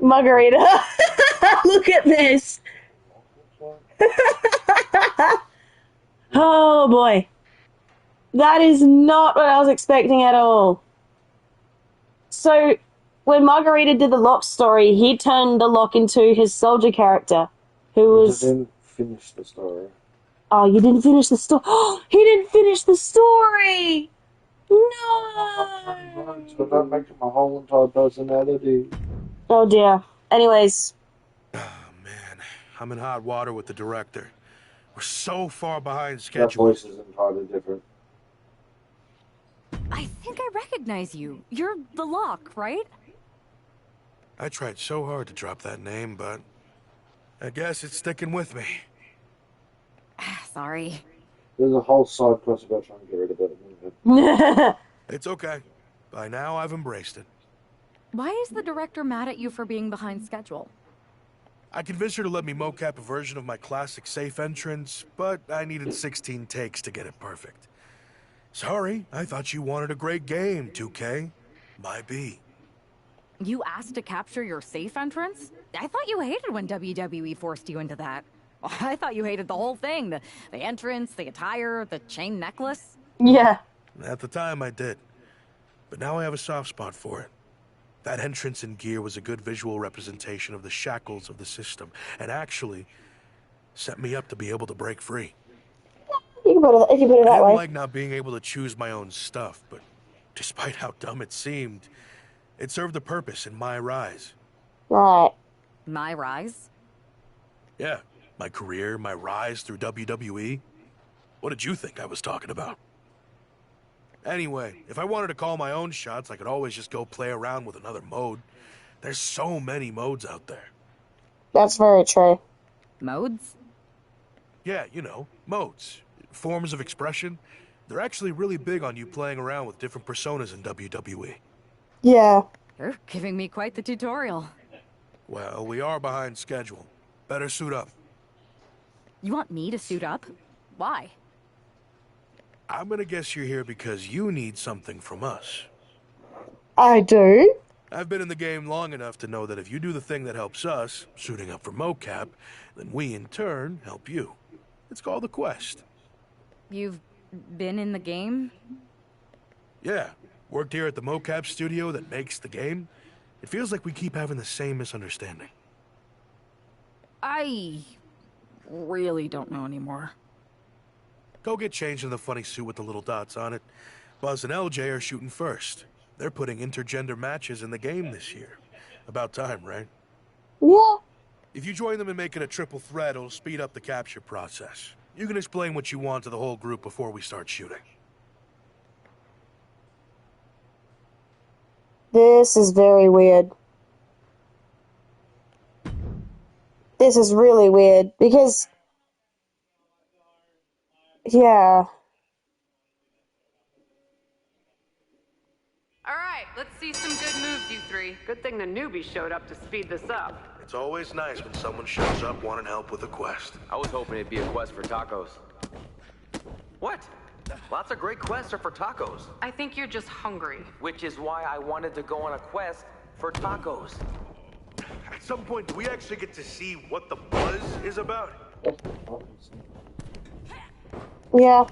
Margarita. Look at this. Oh boy. That is not what I was expecting at all. So, when Margarita did the Locke story, he turned the Locke into his soldier character, who was... I didn't finish the story. Oh, you didn't finish the story. Oh, he didn't finish the story! No! So that makes my whole entire personality. Oh dear. Anyways. I'm in hot water with the director. We're so far behind That schedule. voice is entirely different. I think I recognize you. You're the Lock, right? I tried so hard to drop that name, but I guess it's sticking with me. Sorry. There's a whole side quest about trying to get rid of it. It's okay. By now, I've embraced it. Why is the director mad at you for being behind schedule? I convinced her to let me mocap a version of my classic safe entrance, but I needed 16 takes to get it perfect. Sorry, I thought you wanted a great game, 2K. My B. You asked to capture your safe entrance? I thought you hated when WWE forced you into that. I thought you hated the whole thing. The entrance, the attire, the chain necklace. Yeah. At the time, I did. But now I have a soft spot for it. That entrance and gear was a good visual representation of the shackles of the system, and actually set me up to be able to break free. You can put it, if you put it I that didn't way. like not being able to choose my own stuff, but despite how dumb it seemed, it served a purpose in my rise. Right. My rise? Yeah, my career, my rise through WWE. What did you think I was talking about? Anyway, if I wanted to call my own shots, I could always just go play around with another mode. There's so many modes out there. That's very true. Modes? Yeah, you know, modes. Forms of expression. They're actually really big on you playing around with different personas in WWE. Yeah. You're giving me quite the tutorial. Well, we are behind schedule. Better suit up. You want me to suit up? Why? I'm gonna guess you're here because you need something from us. I do. I've been in the game long enough to know that if you do the thing that helps us, suiting up for mocap, then we in turn help you. It's called a quest. You've been in the game? Yeah, worked here at the mocap studio that makes the game. It feels like we keep having the same misunderstanding. I really don't know anymore. Go get changed in the funny suit with the little dots on it. Buzz and LJ are shooting first. They're putting intergender matches in the game this year. About time, right? Yeah. If you join them in making a triple threat, it'll speed up the capture process. You can explain what you want to the whole group before we start shooting. This is very weird. This is really weird because, yeah. All right, let's see some good moves, you three. Good thing the newbie showed up to speed this up. It's always nice when someone shows up wanting help with a quest. I was hoping it'd be a quest for tacos. What? Lots of great quests are for tacos. I think you're just hungry. Which is why I wanted to go on a quest for tacos. At some point, do we actually get to see what the buzz is about? Yeah.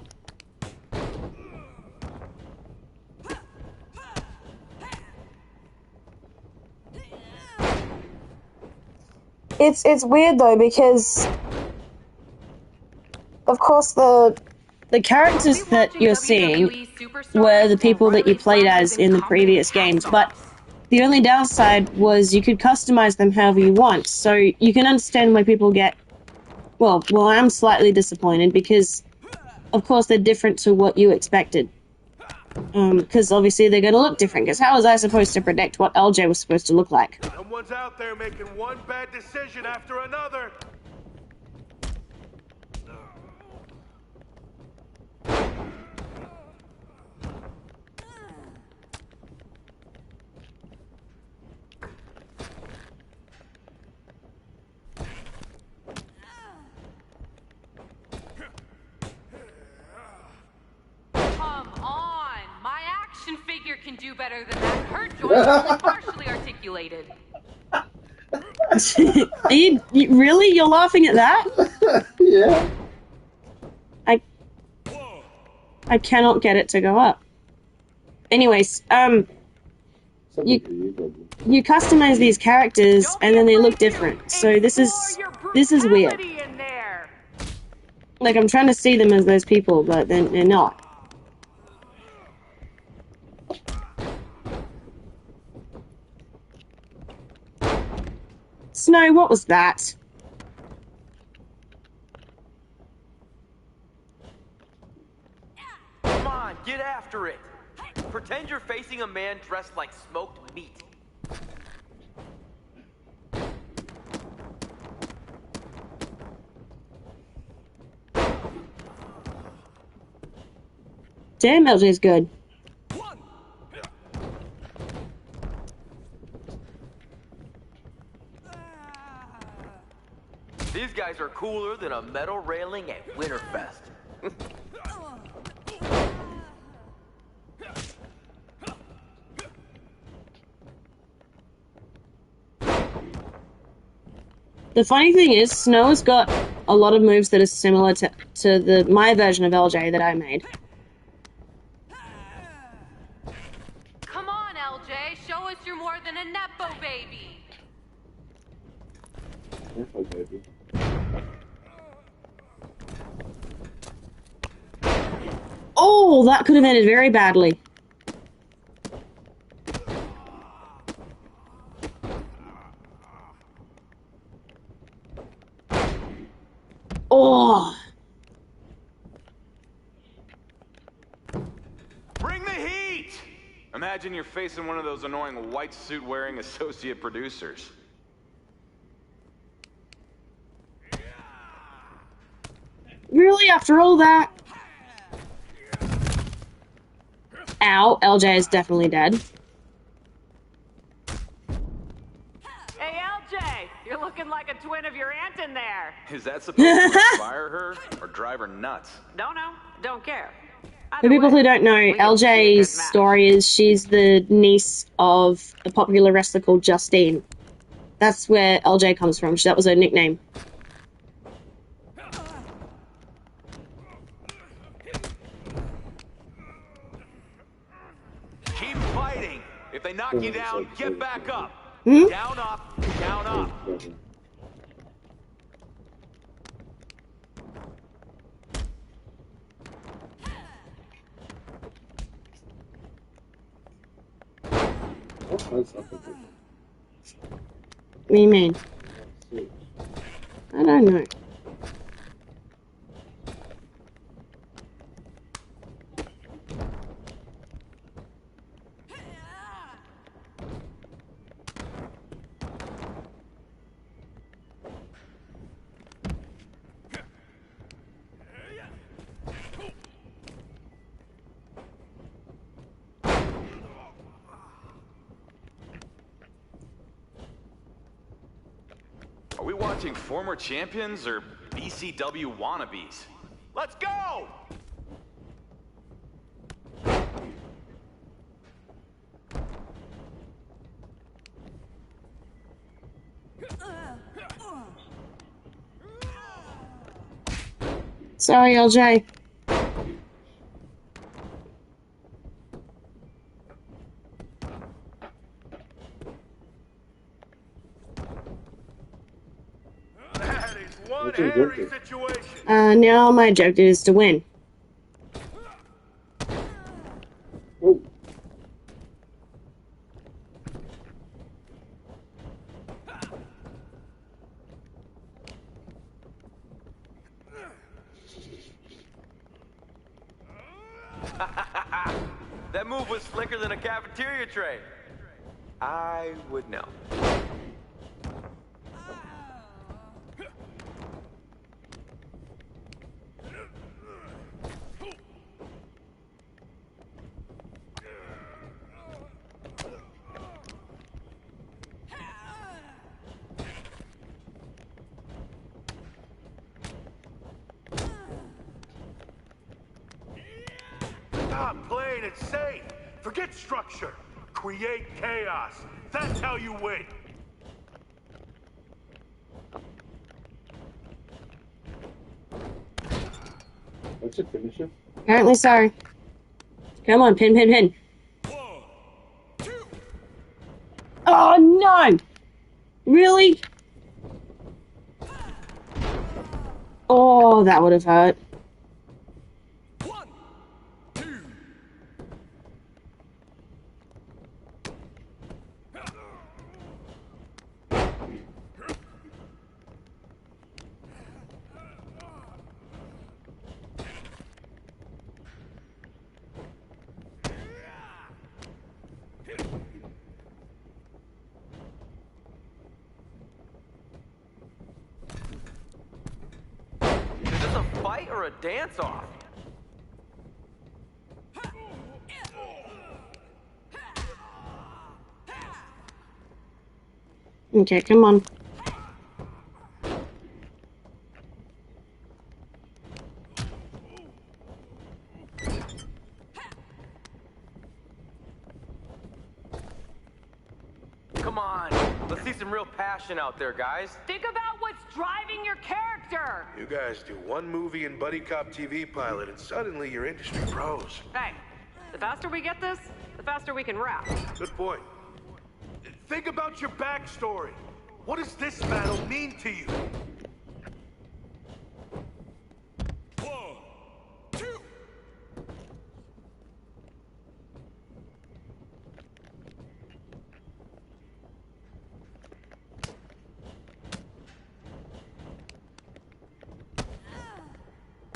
It's weird though because of course the characters that you're seeing were the people that you played as in the previous games, but the only downside was you could customize them however you want, so you can understand why people get well, I'm slightly disappointed because of course they're different to what you expected. Because obviously they're going to look different, because how was I supposed to predict what LJ was supposed to look like? Someone's out there making one bad decision after another. Come on! My action figure can do better than that. Her joints are only partially articulated. Are you really? You're laughing at that? Yeah. I cannot get it to go up. Anyways, you customize these characters and then they look different. So this is weird. Like I'm trying to see them as those people, but they're not. Snow, what was that? get after it. Pretend you're facing a man dressed like smoked meat. Damn, LJ's good. These guys are cooler than a metal railing at Winterfest. The funny thing is, Snow's got a lot of moves that are similar to my version of LJ that I made. Come on, LJ. Show us you're more than a Nepo baby. Nepo baby. Oh, that could have ended very badly. Oh. Bring the heat! Imagine you're facing one of those annoying white suit wearing associate producers. Really, after all that? Ow, LJ is definitely dead. Hey, LJ, you're looking like a twin of your aunt in there. Is that supposed to inspire her or drive her nuts? Don't know, don't care. For people who don't know, LJ's story is she's the niece of a popular wrestler called Justine. That's where LJ comes from. That was her nickname. Keep fighting. If they knock you down, get back up. Hmm? Down, up, down, up. What do you mean? I don't know. Are we watching former champions or BCW wannabes? Let's go! Sorry, LJ. That is one hairy situation. Now my objective is to win. That move was slicker than a cafeteria tray. I would know. Stop playing it safe. Forget structure. Create chaos. That's how you win. What's your finisher? Apparently so. Come on, pin, pin, pin. Oh, no! Really? Oh, that would have hurt. fight or a dance-off? Okay, come on. Come on, let's see some real passion out there, guys. Think about what's driving your character. You guys do one movie and buddy cop TV pilot, and suddenly you're industry pros. Hey, the faster we get this, the faster we can rap. Good point. Think about your backstory. What does this battle mean to you?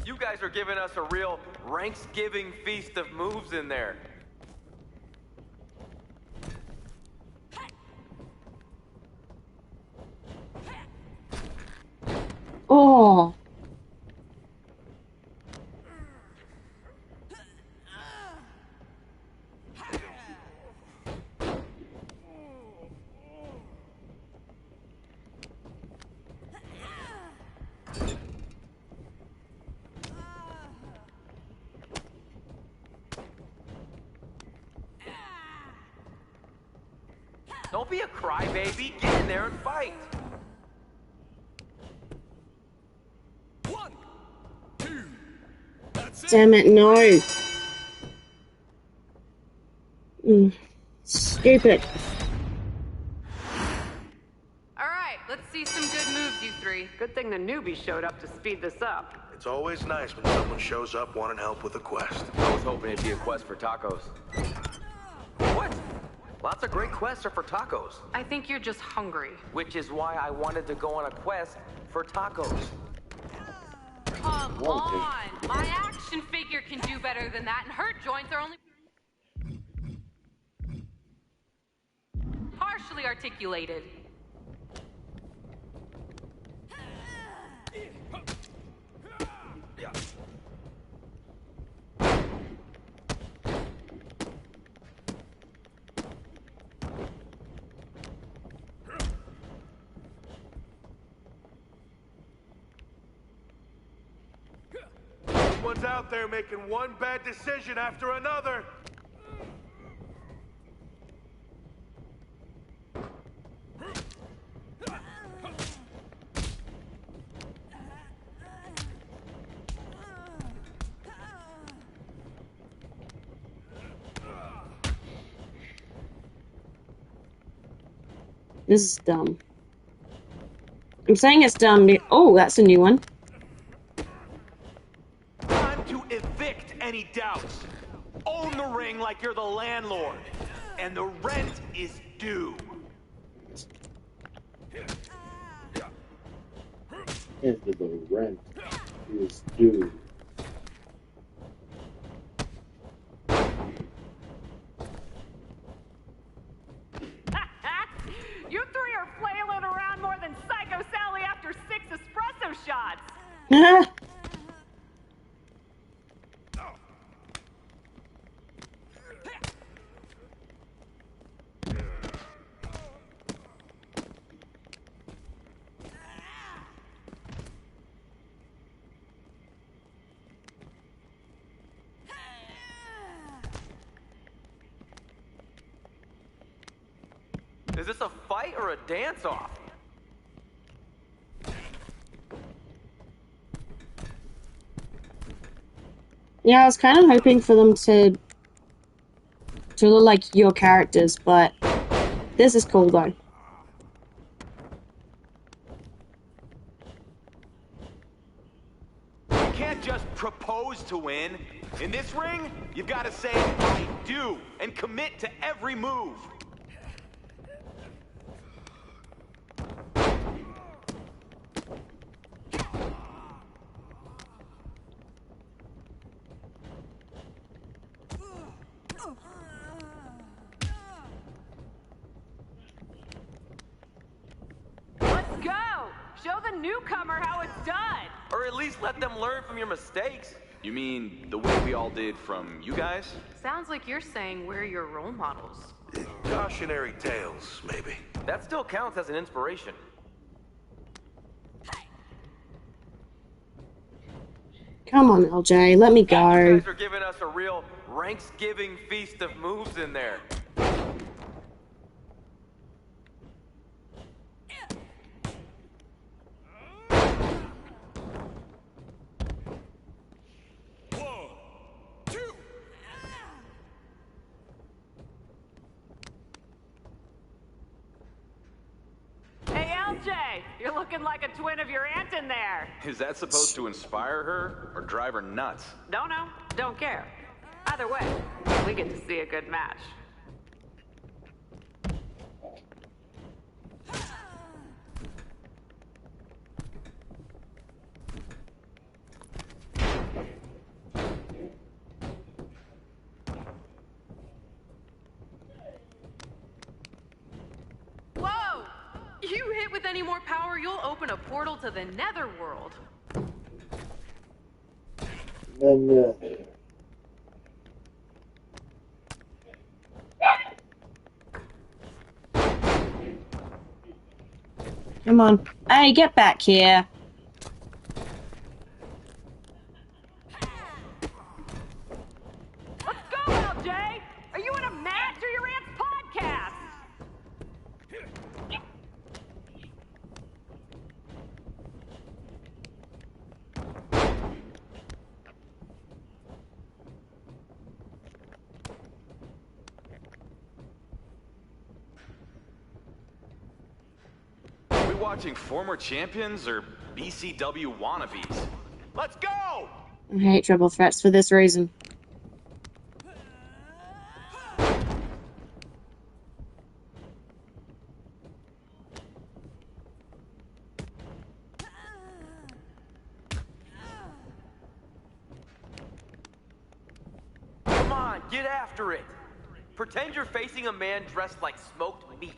You guys are giving us a real ranks-giving feast of moves in there. Oh. Don't be a crybaby. Get in there and fight. Damn it, no. Stupid. All right, let's see some good moves, you three. Good thing the newbie showed up to speed this up. It's always nice when someone shows up wanting help with a quest. I was hoping it'd be a quest for tacos. What? Lots of great quests are for tacos. I think you're just hungry. Which is why I wanted to go on a quest for tacos. Come on! My action figure can do better than that, and her joints are only partially articulated. Someone's out there making one bad decision after another. This is dumb. I'm saying it's dumb. Oh, that's a new one. Time to evict any doubts. Own the ring like you're the landlord. And the rent is due. And the rent is due. You three are flailing around more than Psycho Sally after 6 espresso shots. Is this a fight or a dance-off? Yeah, I was kind of hoping for them to look like your characters, but this is cool though. You can't just propose to win. In this ring, you've got to say, I do, and commit to every move. Let's go! Show the newcomer how it's done! Or at least let them learn from your mistakes. You mean the way we all did from you guys? Sounds like you're saying we're your role models. Cautionary tales, maybe. That still counts as an inspiration. Come on, LJ, let me You go. guys are giving us a real Ranksgiving feast of moves in there. Hey, LJ, you're looking like a twin of your aunt in there. Is that supposed to inspire her or drive her nuts? Don't know, don't care. Either way, we get to see a good match. Whoa! You hit with any more power, you'll open a portal to the netherworld. Come on. Hey, get back here. Let's go, LJ! Are you in a match or your aunt's podcast? Are we watching former champions or BCW wannabes? Let's go! I hate triple threats for this reason. Come on, get after it. Pretend you're facing a man dressed like smoked meat.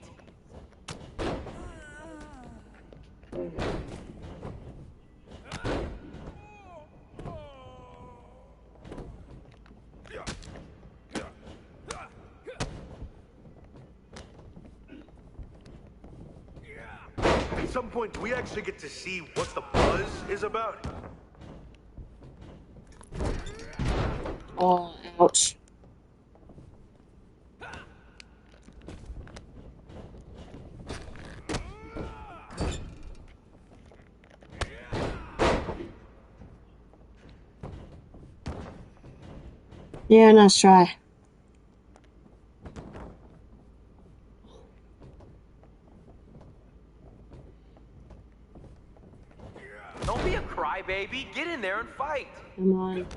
At some point, do we actually get to see what the buzz is about? Oh, ouch. Yeah, nice try. Don't be a crybaby. Get in there and fight. Come on.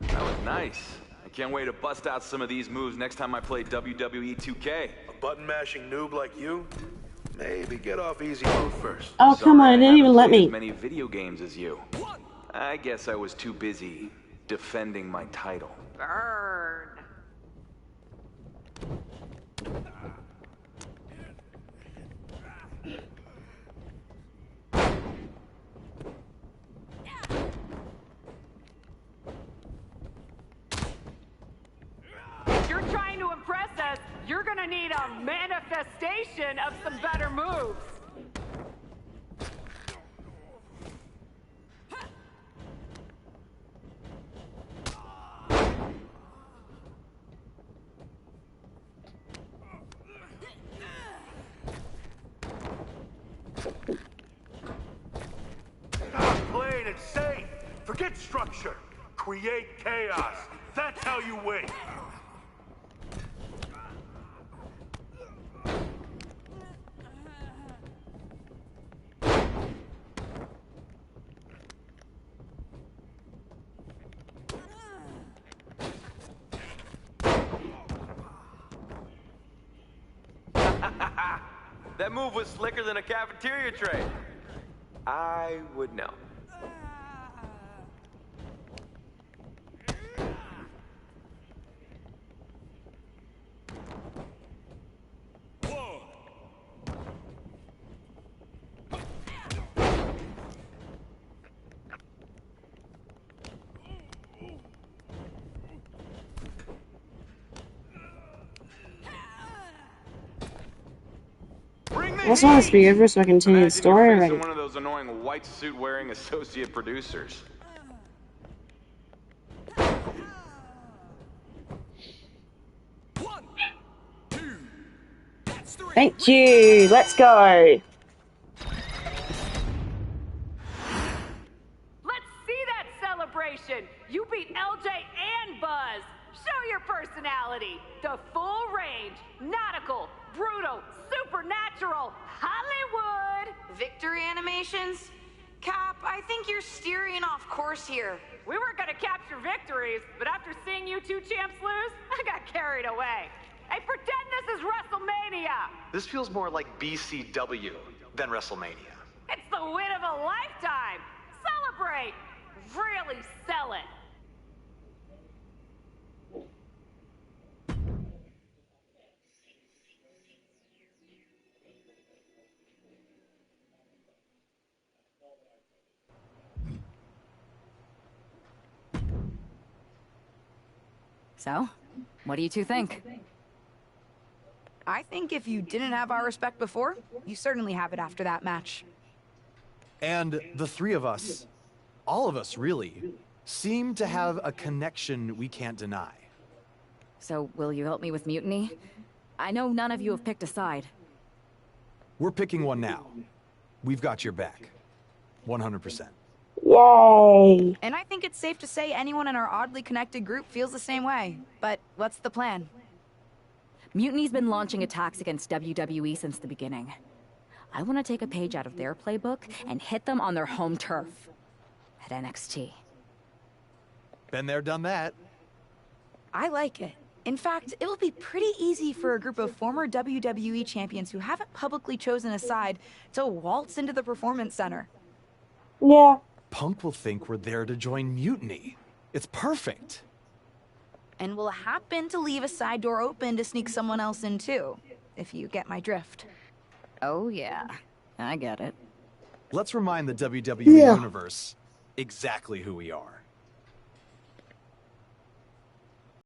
That was nice. I can't wait to bust out some of these moves next time I play WWE 2K. A button-mashing noob like you? Maybe get off easy mode first. Oh, come on, it didn't even let Played me. as many video games as you. I guess I was too busy defending my title. Burn. If you're trying to impress us, you're gonna need a manifestation of some better moves. Stop playing it safe. Forget structure. Create chaos. That's how you win. That move was slicker than a cafeteria tray. I would know. I just want this to be over so I can continue the story already. One of those annoying white suit wearing associate producers. Thank you. Let's go. Let's see that celebration. You beat LJ and Buzz. Show your personality. The full range, nautical, brutal, supernatural, Hollywood. Victory animations? Cap, I think you're steering off course here. We weren't gonna capture victories, but after seeing you two champs lose, I got carried away. Hey, pretend this is Wrestlemania. This feels more like BCW than WrestleMania. It's the win of a lifetime. Celebrate. Really sell it. So, what do you two think? I think if you didn't have our respect before, you certainly have it after that match. And the three of us, all of us really, seem to have a connection we can't deny. So, will you help me with Mutiny? I know none of you have picked a side. We're picking one now. We've got your back. 100%. Yay! And I think it's safe to say anyone in our oddly connected group feels the same way. But what's the plan? Mutiny's been launching attacks against WWE since the beginning. I want to take a page out of their playbook and hit them on their home turf. At NXT. Been there, done that. I like it. In fact, it will be pretty easy for a group of former WWE champions who haven't publicly chosen a side to waltz into the Performance Center. Yeah. Punk will think we're there to join Mutiny. It's perfect. And we'll happen to leave a side door open to sneak someone else in too, if you get my drift. Oh yeah, I get it. Let's remind the WWE Universe exactly who we are.